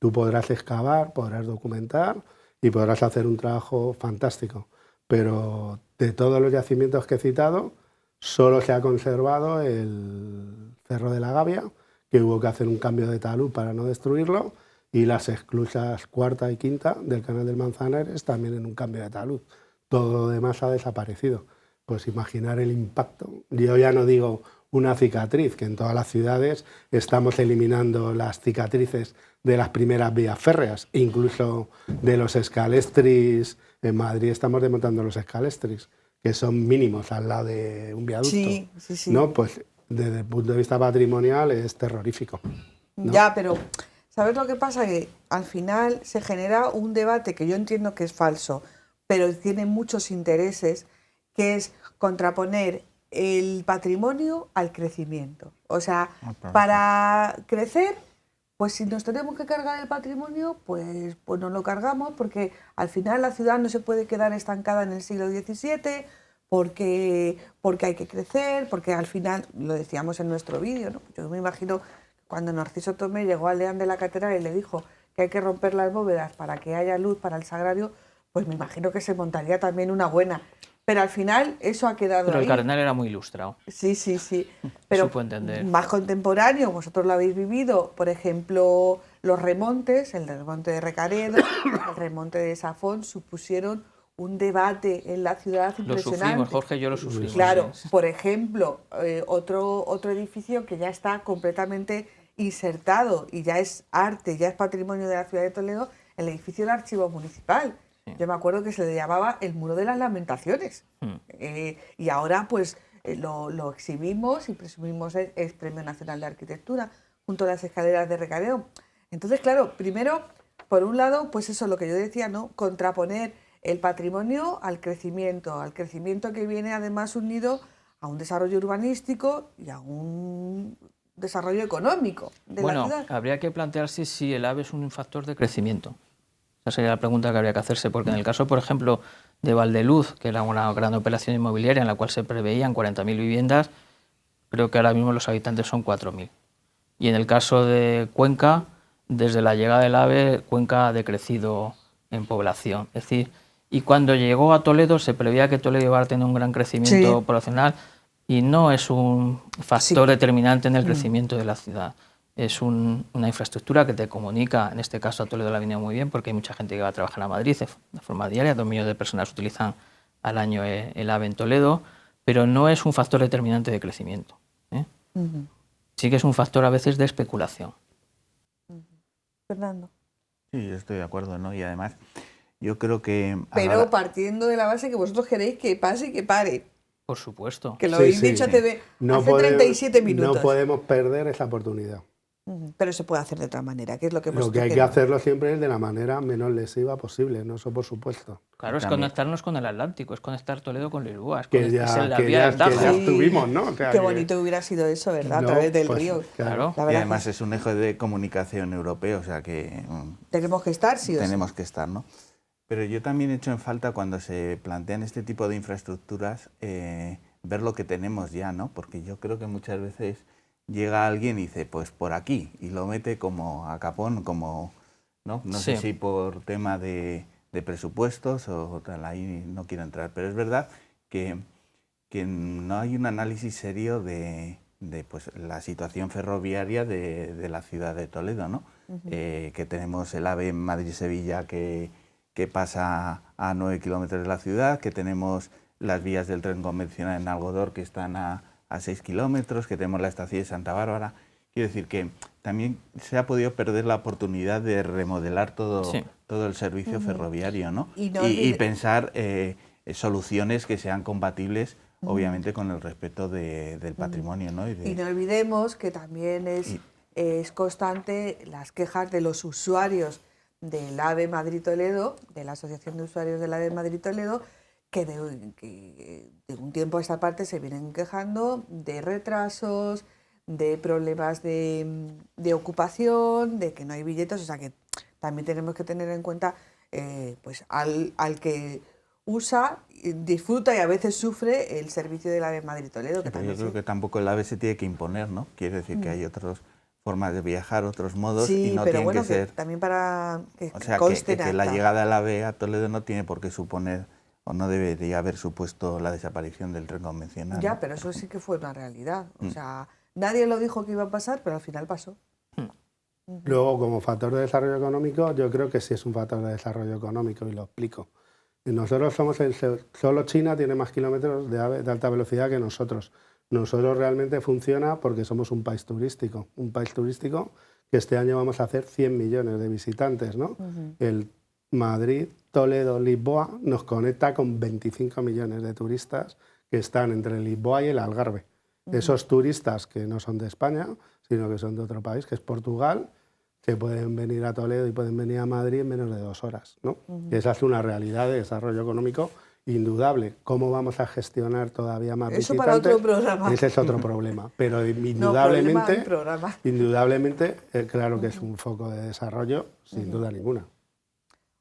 Tú podrás excavar, podrás documentar y podrás hacer un trabajo fantástico, pero de todos los yacimientos que he citado, solo se ha conservado el Cerro de la Gavia, que hubo que hacer un cambio de talud para no destruirlo, y las esclusas cuarta y quinta del Canal del Manzanares también en un cambio de talud. Todo lo demás ha desaparecido. Pues imaginar el impacto. Yo ya no digo una cicatriz, que en todas las ciudades estamos eliminando las cicatrices de las primeras vías férreas, incluso de los escalestris. En Madrid estamos desmontando los escalestris, que son mínimos al lado de un viaducto. Sí, sí, sí. ¿No? Pues desde el punto de vista patrimonial es terrorífico, ¿no? Ya, pero ¿sabes lo que pasa? Que al final se genera un debate que yo entiendo que es falso, pero tiene muchos intereses, que es contraponer el patrimonio al crecimiento. O sea, para crecer, pues si nos tenemos que cargar el patrimonio, pues nos lo cargamos, porque al final la ciudad no se puede quedar estancada en el siglo XVII, porque hay que crecer, porque al final, lo decíamos en nuestro vídeo, ¿no? Yo me imagino cuando Narciso Tomé llegó al Deán de la Catedral y le dijo que hay que romper las bóvedas para que haya luz para el sagrario, pues me imagino que se montaría también una buena. Pero al final eso ha quedado Pero ahí. el cardenal era muy ilustrado. Sí, sí, sí. Pero Supo entender. más contemporáneo, vosotros lo habéis vivido, por ejemplo, los remontes, el remonte de Recaredo, el remonte de Safón, supusieron un debate en la ciudad Lo impresionante. sufrimos, Jorge y yo lo sufrimos. Claro, Sí. por ejemplo, otro edificio que ya está completamente insertado y ya es arte, ya es patrimonio de la ciudad de Toledo, el edificio del Archivo Municipal. Yo me acuerdo que se le llamaba el Muro de las Lamentaciones. Y ahora pues lo exhibimos y presumimos es Premio Nacional de Arquitectura junto a las escaleras de Recareo. Entonces, claro, primero, por un lado, pues eso, lo que yo decía, ¿no? Contraponer el patrimonio al crecimiento que viene además unido a un desarrollo urbanístico y a un desarrollo económico de la ciudad. Bueno, habría que plantearse si el AVE es un factor de crecimiento. Esa sería la pregunta que habría que hacerse, porque en el caso, por ejemplo, de Valdeluz, que era una gran operación inmobiliaria en la cual se preveían 40.000 viviendas, creo que ahora mismo los habitantes son 4.000. Y en el caso de Cuenca, desde la llegada del AVE, Cuenca ha decrecido en población. Es decir, y cuando llegó a Toledo se preveía que Toledo iba a tener un gran crecimiento poblacional, y no es un factor determinante en el crecimiento de la ciudad. Es una infraestructura que te comunica, en este caso a Toledo le ha venido muy bien porque hay mucha gente que va a trabajar a Madrid de forma diaria, 2 millones de personas utilizan al año el AVE en Toledo, pero no es un factor determinante de crecimiento. Sí que es un factor a veces de especulación. Fernando. Sí, yo estoy de acuerdo, ¿no? Y además, yo creo que... Pero partiendo de la base que vosotros queréis que pase y que pare. Por supuesto. Que lo habéis dicho hace 37 minutos. No podemos perder esa oportunidad. Pero se puede hacer de otra manera, que es lo que hemos Lo que hay que hacerlo siempre es de la manera menos lesiva posible, ¿no? Eso por supuesto. Claro, es conectarnos con el Atlántico, es conectar Toledo con Lisboa. Que ya estuvimos, ¿no? O sea, qué bonito hubiera sido eso, ¿verdad? No, a través del pues, río. Claro. Y además es un eje de comunicación europeo, o sea que... tenemos que estar, sí o sí. Tenemos que estar, ¿no? Pero yo también echo en falta cuando se plantean este tipo de infraestructuras ver lo que tenemos ya, ¿no? Porque yo creo que muchas veces llega alguien y dice, pues por aquí, y lo mete como a capón, como, ¿no? No sé si por tema de presupuestos o tal, ahí no quiero entrar, pero es verdad que no hay un análisis serio de pues, la situación ferroviaria de la ciudad de Toledo, ¿no? Que tenemos el AVE Madrid-Sevilla que pasa a 9 kilómetros de la ciudad, que tenemos las vías del tren convencional en Algodor que están a 6 kilómetros, que tenemos la estación de Santa Bárbara. Quiero decir que también se ha podido perder la oportunidad de remodelar todo, Sí. todo el servicio ferroviario, ¿no? Y no Y olvide- pensar soluciones que sean compatibles, obviamente, con el respeto del patrimonio, ¿no? Y no olvidemos que también es constante las quejas de los usuarios del AVE Madrid-Toledo, de la Asociación de Usuarios del AVE Madrid-Toledo, que de un tiempo a esta parte se vienen quejando de retrasos, de problemas de ocupación, de que no hay billetes, o sea que también tenemos que tener en cuenta pues al que usa, disfruta y a veces sufre el servicio del AVE Madrid-Toledo. Pero yo creo que tampoco el AVE se tiene que imponer, ¿no? Quiere decir que hay otras formas de viajar, otros modos, Sí, y no pero tienen bueno, que ser... también para que O sea, conste que en la acta. llegada del AVE a Toledo no tiene por qué suponer, o no debería haber supuesto, la desaparición del tren convencional. Ya, ¿no? pero eso sí que fue una realidad. O sea, nadie lo dijo que iba a pasar, pero al final pasó. Luego, como factor de desarrollo económico, yo creo que sí es un factor de desarrollo económico y lo explico. Nosotros somos solo China tiene más kilómetros de AVE de alta velocidad que nosotros. Nosotros realmente funciona porque somos un país turístico que este año vamos a hacer 100 millones de visitantes, ¿no? El Madrid, Toledo, Lisboa nos conecta con 25 millones de turistas que están entre Lisboa y el Algarve. Esos turistas que no son de España, sino que son de otro país, que es Portugal, que pueden venir a Toledo y pueden venir a Madrid en menos de 2 horas, ¿no? Esa es una realidad de desarrollo económico indudable. ¿Cómo vamos a gestionar todavía más Eso visitantes? para otro programa. Ese es otro problema. Pero problema hay programa. indudablemente, claro que es un foco de desarrollo, sin duda ninguna.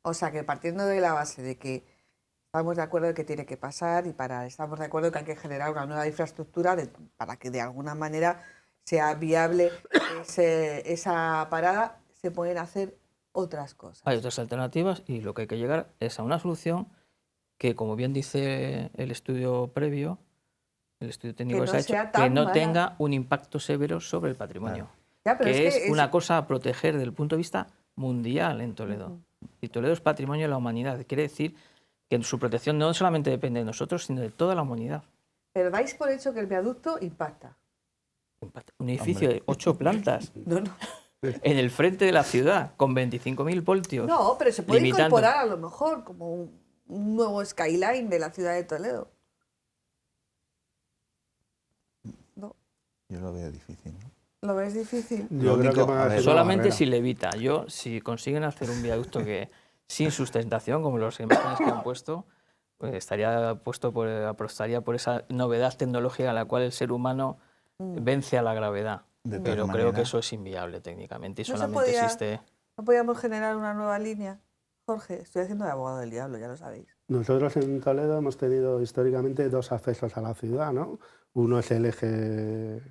O sea, que partiendo de la base de que estamos de acuerdo de que tiene que pasar y estamos de acuerdo que hay que generar una nueva infraestructura para que de alguna manera sea viable esa parada, se pueden hacer otras cosas. Hay otras alternativas y lo que hay que llegar es a una solución que, como bien dice el estudio previo, el estudio técnico Que que no se ha sea hecho, tan que no mala. tenga un impacto severo sobre el patrimonio. Ya, pero que es es una cosa a proteger desde el punto de vista mundial en Toledo. Y Toledo es patrimonio de la humanidad. Quiere decir que su protección no solamente depende de nosotros, sino de toda la humanidad. Pero dais por hecho que el viaducto impacta. Un edificio de 8 plantas No, no. en el frente de la ciudad, con 25.000 voltios. No, pero se puede limitando- incorporar a lo mejor como un nuevo skyline de la ciudad de Toledo. No, Yo lo veo difícil, ¿no? ¿lo ves difícil? Yo Lo creo único, que van a a ver, ser una Solamente barrera. si levita. Si consiguen hacer un viaducto que sin sustentación, como los imágenes que han puesto, pues apostaría por esa novedad tecnológica en la cual el ser humano vence a la gravedad. De todas Pero creo que maneras- eso es inviable técnicamente y No se solamente podía- existe... ¿No podíamos generar una nueva línea? Jorge, estoy haciendo de abogado del diablo, ya lo sabéis. Nosotros en Toledo hemos tenido históricamente 2 accesos a la ciudad, ¿no? Uno es el eje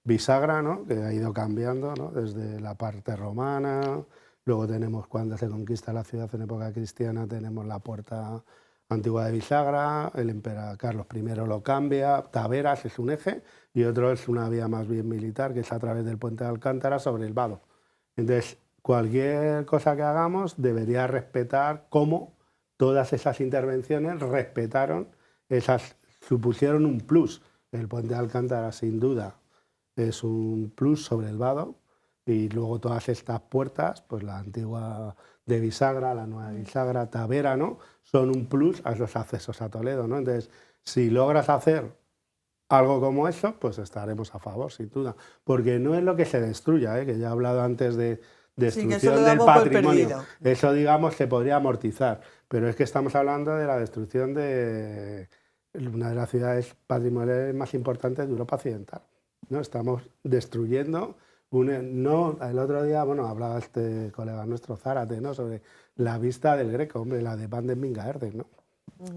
bisagra, ¿no? Que ha ido cambiando, ¿no? Desde la parte romana, luego tenemos cuando se conquista la ciudad en época cristiana, tenemos la puerta antigua de bisagra, el emperador Carlos I lo cambia, Taveras es un eje y otro es una vía más bien militar, que es a través del puente de Alcántara sobre el Vado. Entonces, cualquier cosa que hagamos debería respetar cómo todas esas intervenciones supusieron un plus. El puente de Alcántara, sin duda, es un plus sobre el Vado y luego todas estas puertas, pues la antigua de bisagra, la nueva de bisagra, Tavera, ¿no? Son un plus a los accesos a Toledo, ¿no? Entonces, si logras hacer algo como eso, pues estaremos a favor, sin duda. Porque no es lo que se destruya, ¿eh? Que ya he hablado antes de destrucción lo del damos por patrimonio. perdido. Eso, digamos, se podría amortizar. Pero es que estamos hablando de la destrucción de una de las ciudades patrimoniales más importantes de Europa Occidental, ¿no? Estamos destruyendo... el otro día, bueno, hablaba este colega nuestro, Zárate, ¿no? Sobre la vista del Greco, hombre, la de Van den Mingaerden, ¿no?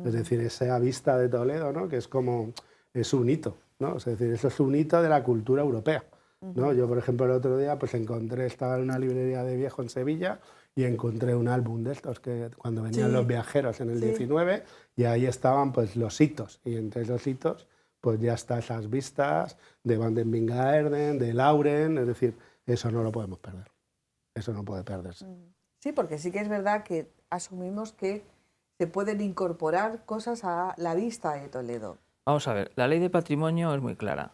Es decir, esa vista de Toledo, ¿no? Que es un hito, ¿no? Es decir, eso es un hito de la cultura europea, ¿no? Yo, por ejemplo, el otro día pues estaba en una librería de viejo en Sevilla y encontré un álbum de estos que cuando venían los viajeros en el 19 y ahí estaban pues los hitos y entre esos hitos pues ya está esas vistas de Van den Mingaerden, de Lauren, es decir, eso no lo podemos perder, eso no puede perderse. Sí, porque sí que es verdad que asumimos que se pueden incorporar cosas a la vista de Toledo. Vamos a ver, la ley de patrimonio es muy clara.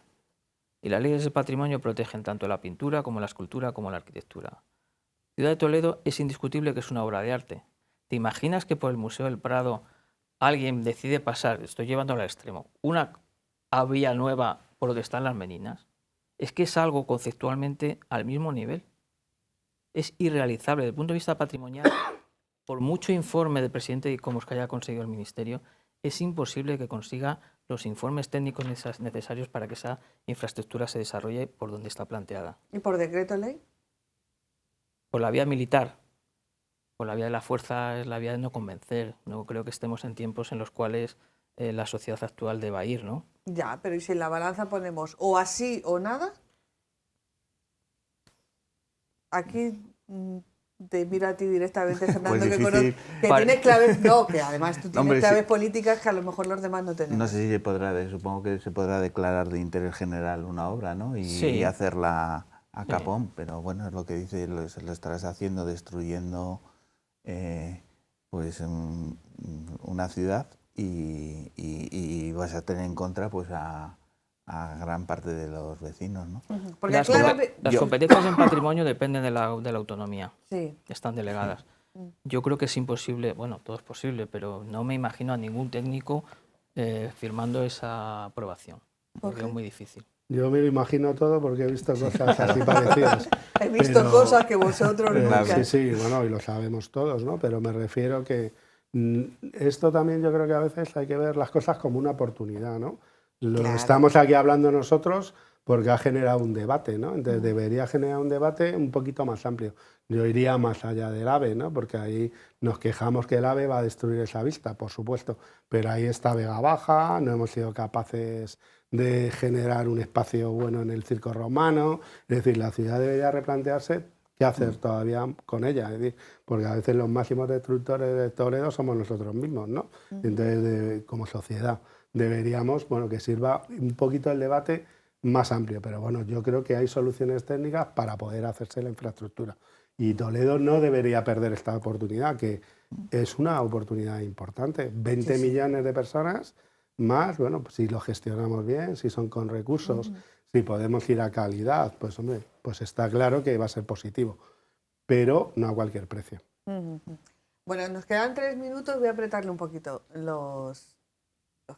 Y las leyes del patrimonio protegen tanto la pintura como la escultura como la arquitectura. Ciudad de Toledo es indiscutible que es una obra de arte. ¿Te imaginas que por el Museo del Prado alguien decide pasar, estoy llevándolo al extremo, una vía nueva por donde están las Meninas? Es que es algo conceptualmente al mismo nivel. Es irrealizable desde el punto de vista patrimonial. Por mucho informe del presidente de ICOMOS que haya conseguido el Ministerio, es imposible que consiga los informes técnicos necesarios para que esa infraestructura se desarrolle por donde está planteada. ¿Y por decreto ley? Por la vía militar, por la vía de la fuerza, es la vía de no convencer. No creo que estemos en tiempos en los cuales la sociedad actual deba ir, ¿no? Ya, pero ¿y si en la balanza ponemos o así o nada? Aquí te miro a ti directamente, Fernando, Pues que, difícil. que tienes claves, no, que además tú tienes Hombre, claves sí. políticas que a lo mejor los demás no tenemos. No sé si se podrá, supongo que se podrá declarar de interés general una obra, ¿no? Y, Sí. y hacerla a capón, pero bueno, es lo que dice, lo estarás haciendo, destruyendo pues una ciudad y vas a tener en contra pues a gran parte de los vecinos, ¿no? Porque Las, claro, las competencias en patrimonio dependen de la autonomía, sí. están delegadas. Yo creo que es imposible, bueno, todo es posible, pero no me imagino a ningún técnico firmando esa aprobación. Lo veo muy difícil. Yo me lo imagino todo porque he visto cosas así parecidas. He visto cosas que vosotros nunca. Sí, sí, bueno, y lo sabemos todos, ¿no? Pero me refiero que esto también yo creo que a veces hay que ver las cosas como una oportunidad, ¿no? Claro. Estamos aquí hablando nosotros porque ha generado un debate, ¿no? Entonces debería generar un debate un poquito más amplio. Yo iría más allá del AVE, ¿no? Porque ahí nos quejamos que el AVE va a destruir esa vista, por supuesto, pero ahí está Vega Baja, no hemos sido capaces de generar un espacio bueno en el Circo Romano, es decir, la ciudad debería replantearse qué hacer todavía con ella, es decir, porque a veces los máximos destructores de Toledo somos nosotros mismos, ¿no? Entonces, como sociedad, deberíamos, bueno, que sirva un poquito el debate más amplio, pero bueno, yo creo que hay soluciones técnicas para poder hacerse la infraestructura. Y Toledo no debería perder esta oportunidad, que es una oportunidad importante. 20 millones de personas más, bueno, pues si lo gestionamos bien, si son con recursos, si podemos ir a calidad, pues hombre, pues está claro que va a ser positivo, pero no a cualquier precio. Bueno, nos quedan 3 minutos, voy a apretarle un poquito los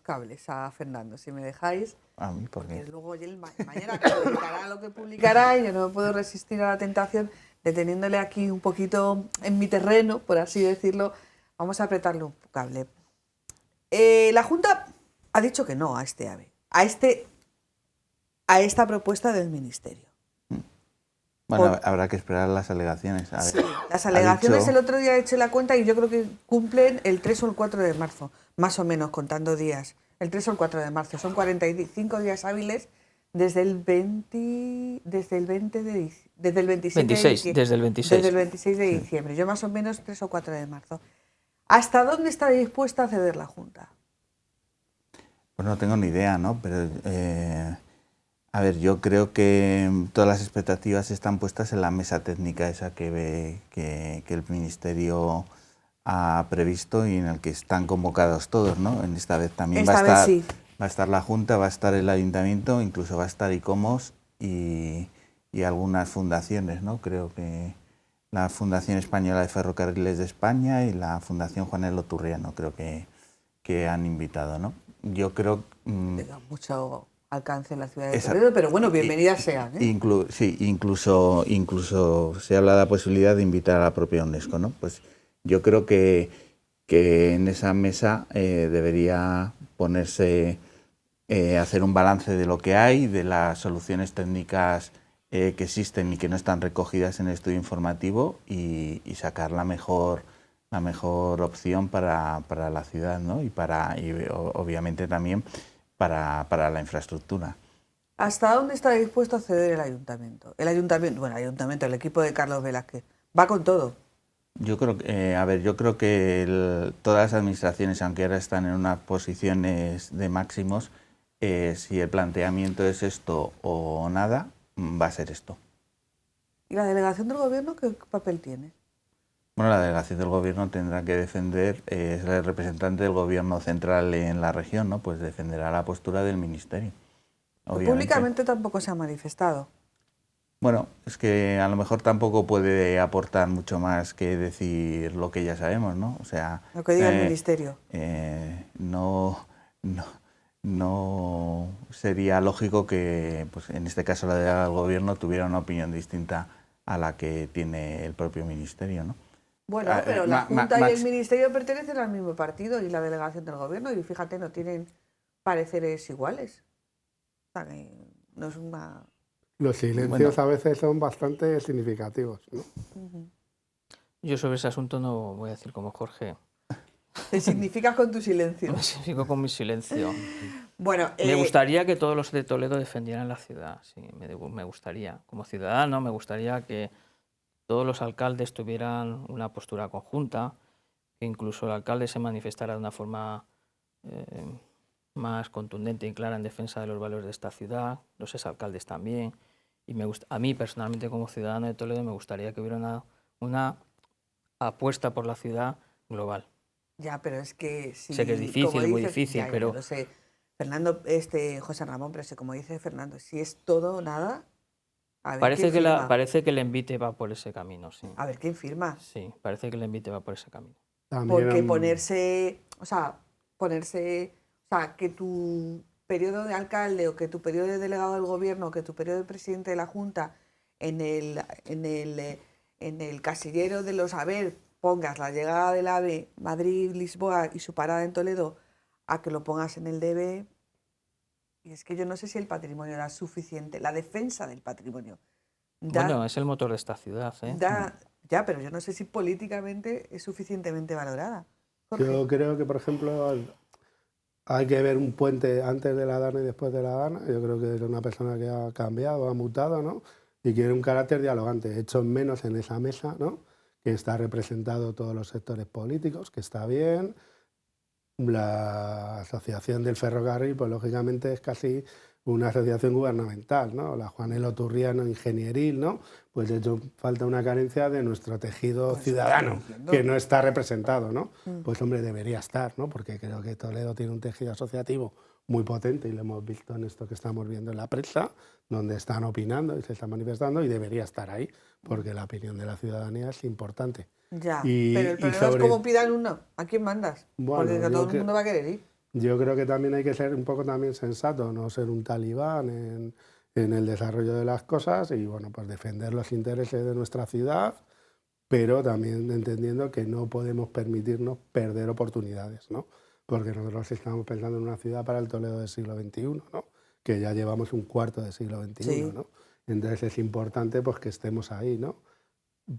cables a Fernando, si me dejáis. A mí, ¿por Porque qué? luego él mañana publicará lo que publicará y yo no me puedo resistir a la tentación de teniéndole aquí un poquito en mi terreno, por así decirlo, vamos a apretarle un cable. La Junta ha dicho que no a este AVE, a esta propuesta del Ministerio. Bueno, habrá que esperar las alegaciones. A ver, Sí, las alegaciones ha dicho, el otro día he hecho la cuenta y yo creo que cumplen el 3 o el 4 de marzo, más o menos, contando días. El 3 o el 4 de marzo, son 45 días hábiles desde el 26 desde el 26. Desde el 26 de diciembre, yo más o menos 3 o 4 de marzo. ¿Hasta dónde está dispuesta a ceder la Junta? pues no tengo ni idea, ¿no? Pero, a ver, yo creo que todas las expectativas están puestas en la mesa técnica esa que el Ministerio ha previsto y en el que están convocados todos, ¿no? En esta vez también va a estar la Junta, va a estar el Ayuntamiento, incluso va a estar ICOMOS y algunas fundaciones, ¿no? Creo que la Fundación Española de Ferrocarriles de España y la Fundación Juan L. Turriano creo que han invitado, ¿no? Yo creo... Tenga mucho alcance en la ciudad de Toledo, pero bueno, bienvenidas sean, ¿eh? Sí, incluso se habla de la posibilidad de invitar a la propia UNESCO, ¿no? Pues yo creo que en esa mesa debería ponerse, hacer un balance de lo que hay, de las soluciones técnicas que existen y que no están recogidas en el estudio informativo y sacar la mejor opción para la ciudad, ¿no? Y obviamente también para la infraestructura. ¿Hasta dónde está dispuesto a ceder el Ayuntamiento? El equipo de Carlos Velázquez. Va con todo. Yo creo que todas las administraciones, aunque ahora están en unas posiciones de máximos, si el planteamiento es esto o nada, va a ser esto. ¿Y la delegación del Gobierno qué papel tiene? Bueno, la delegación del Gobierno tendrá que defender, es el representante del Gobierno central en la región, ¿no? Pues defenderá la postura del Ministerio. obviamente. Públicamente tampoco se ha manifestado. Bueno, es que a lo mejor tampoco puede aportar mucho más que decir lo que ya sabemos, ¿no? O sea, Lo que diga el Ministerio. No sería lógico que, pues, en este caso la delegada del Gobierno tuviera una opinión distinta a la que tiene el propio Ministerio, ¿no? Bueno, pero la Junta y el Ministerio pertenecen al mismo partido y la delegación del Gobierno, y fíjate, no tienen pareceres iguales. O sea, que no es una... Los silencios a veces son bastante significativos, ¿no? Yo sobre ese asunto no voy a decir como Jorge. Te significas con tu silencio. Me significo con mi silencio. Bueno, Me gustaría que todos los de Toledo defendieran la ciudad, sí, me gustaría. Como ciudadano, me gustaría que todos los alcaldes tuvieran una postura conjunta, que incluso el alcalde se manifestara de una forma más contundente y clara en defensa de los valores de esta ciudad, los exalcaldes también. Y a mí personalmente, como ciudadano de Toledo, me gustaría que hubiera una apuesta por la ciudad global. Ya, pero es que si, sé que es difícil, muy difícil, ya, pero... Lo sé. Fernando, José Ramón, pero sé, como dice Fernando, si es todo o nada, a ver Parece quién que, firma. parece que el envite va por ese camino, sí. A ver quién firma. Sí, parece que el envite va por ese camino. También Porque ponerse, que tu periodo de alcalde o que tu periodo de delegado del Gobierno o que tu periodo de presidente de la Junta en el casillero de los haber pongas la llegada del AVE Madrid-Lisboa y su parada en Toledo, a que lo pongas en el DB. Y es que yo no sé si el patrimonio era suficiente, la defensa del patrimonio. Bueno, es el motor de esta ciudad, ¿eh? Ya, pero yo no sé si políticamente es suficientemente valorada. Jorge. Yo creo que, por ejemplo, hay que ver un puente antes de la Dana y después de la Dana. Yo creo que es una persona que ha cambiado, ha mutado, ¿no? Y tiene un carácter dialogante, hecho menos en esa mesa, ¿no? Que está representado todos los sectores políticos, que está bien. La asociación del ferrocarril, pues lógicamente es casi una asociación gubernamental, ¿no? La Juanelo Turriano ingenieril, ¿no? Pues de hecho falta una carencia de nuestro tejido ciudadano, que no está representado, ¿no? Pues hombre, debería estar, ¿no? Porque creo que Toledo tiene un tejido asociativo muy potente y lo hemos visto en esto que estamos viendo en la prensa, donde están opinando y se están manifestando, y debería estar ahí, porque la opinión de la ciudadanía es importante. Ya, pero el problema es cómo pidan uno. ¿A quién mandas? Bueno, porque todo el mundo va a querer ir. Yo creo que también hay que ser un poco también sensato, no ser un talibán en el desarrollo de las cosas y bueno, pues defender los intereses de nuestra ciudad, pero también entendiendo que no podemos permitirnos perder oportunidades, ¿no? Porque nosotros estamos pensando en una ciudad para el Toledo del siglo XXI, ¿no? Que ya llevamos un cuarto del siglo XXI, sí. ¿No? Entonces es importante pues, que estemos ahí, ¿no?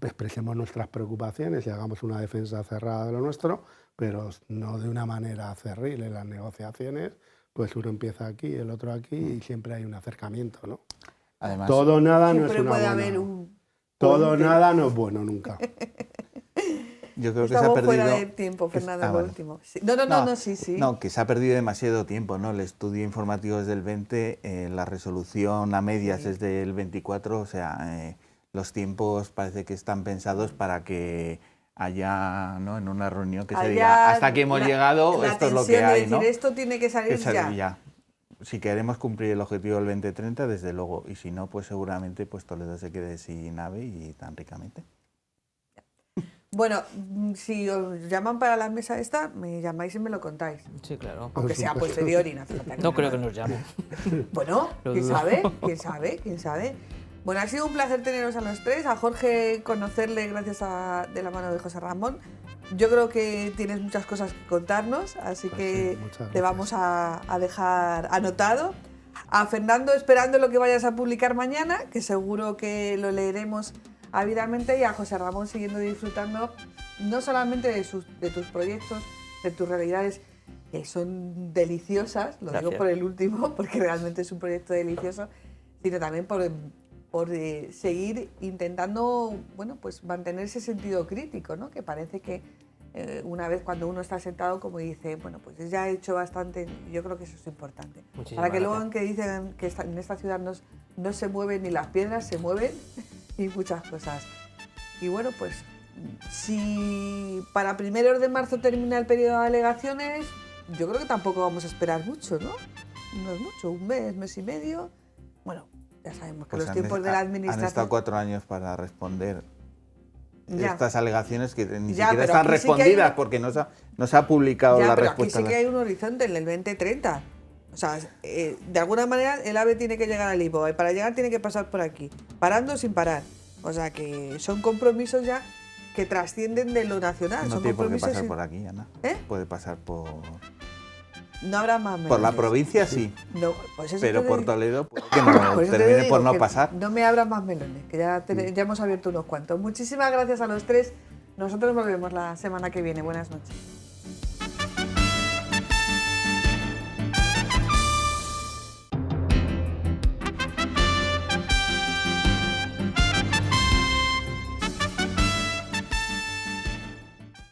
Expresemos nuestras preocupaciones y hagamos una defensa cerrada de lo nuestro, pero no de una manera cerril. En las negociaciones, pues uno empieza aquí, el otro aquí, y siempre hay un acercamiento, ¿no? Además, todo nada no es siempre una puede buena. haber un todo puente. nada no es bueno nunca. yo creo que Estamos se ha perdido... fuera de tiempo, Fernando, vale. último. Sí. No, sí. No, que se ha perdido demasiado tiempo, ¿no? El estudio informativo es del 20, la resolución a medias es del 24, o sea, los tiempos parece que están pensados para que haya, ¿no? En una reunión que se diga, hasta aquí hemos llegado, esto es lo que hay, ¿no? Decir, esto tiene que salir ya. Si queremos cumplir el objetivo del 2030, desde luego, y si no, pues seguramente pues Toledo se quede sin AVE y tan ricamente. Bueno, si os llaman para la mesa esta, me llamáis y me lo contáis. Sí, claro. Aunque sea posterior y no hace falta que No creo que nos llamen. Bueno, quién sabe. Bueno, ha sido un placer teneros a los tres, a Jorge conocerle gracias de la mano de José Ramón. Yo creo que tienes muchas cosas que contarnos, así que te vamos a dejar anotado. A Fernando esperando lo que vayas a publicar mañana, que seguro que lo leeremos ávidamente, y a José Ramón siguiendo disfrutando no solamente de tus proyectos, de tus realidades, que son deliciosas, lo digo por el último, porque realmente es un proyecto delicioso, sino también por seguir intentando, bueno, pues mantener ese sentido crítico, ¿no? Que parece que una vez cuando uno está sentado, como dice, bueno, pues ya he hecho bastante, yo creo que eso es importante. Para que luego que dicen que en esta ciudad no se mueven ni las piedras, se mueven y muchas cosas. Y bueno, pues si para 1 de marzo termina el periodo de alegaciones, yo creo que tampoco vamos a esperar mucho, ¿no? no es mucho, un mes y medio. Bueno, ya sabemos que Pues los tiempos de la administración... Han estado 4 años para responder Ya. estas alegaciones que ni Ya, siquiera pero están aquí sí que hay respondidas una- porque no se ha publicado Ya, la pero respuesta. aquí sí que hay un horizonte en el 2030. O sea, de alguna manera el AVE tiene que llegar al Lisboa y para llegar tiene que pasar por aquí, parando sin parar. O sea, que son compromisos ya que trascienden de lo nacional. No son tiene por qué compromisos pasar sin- por aquí, Ana. ¿Eh? Puede pasar por No habrá más melones. por la provincia, sí, No, pues eso pero te por digo. Toledo puede que no Por eso te termine digo por no que pasar. No me abran más melones, que ya hemos abierto unos cuantos. Muchísimas gracias a los tres. Nosotros volvemos la semana que viene. Buenas noches.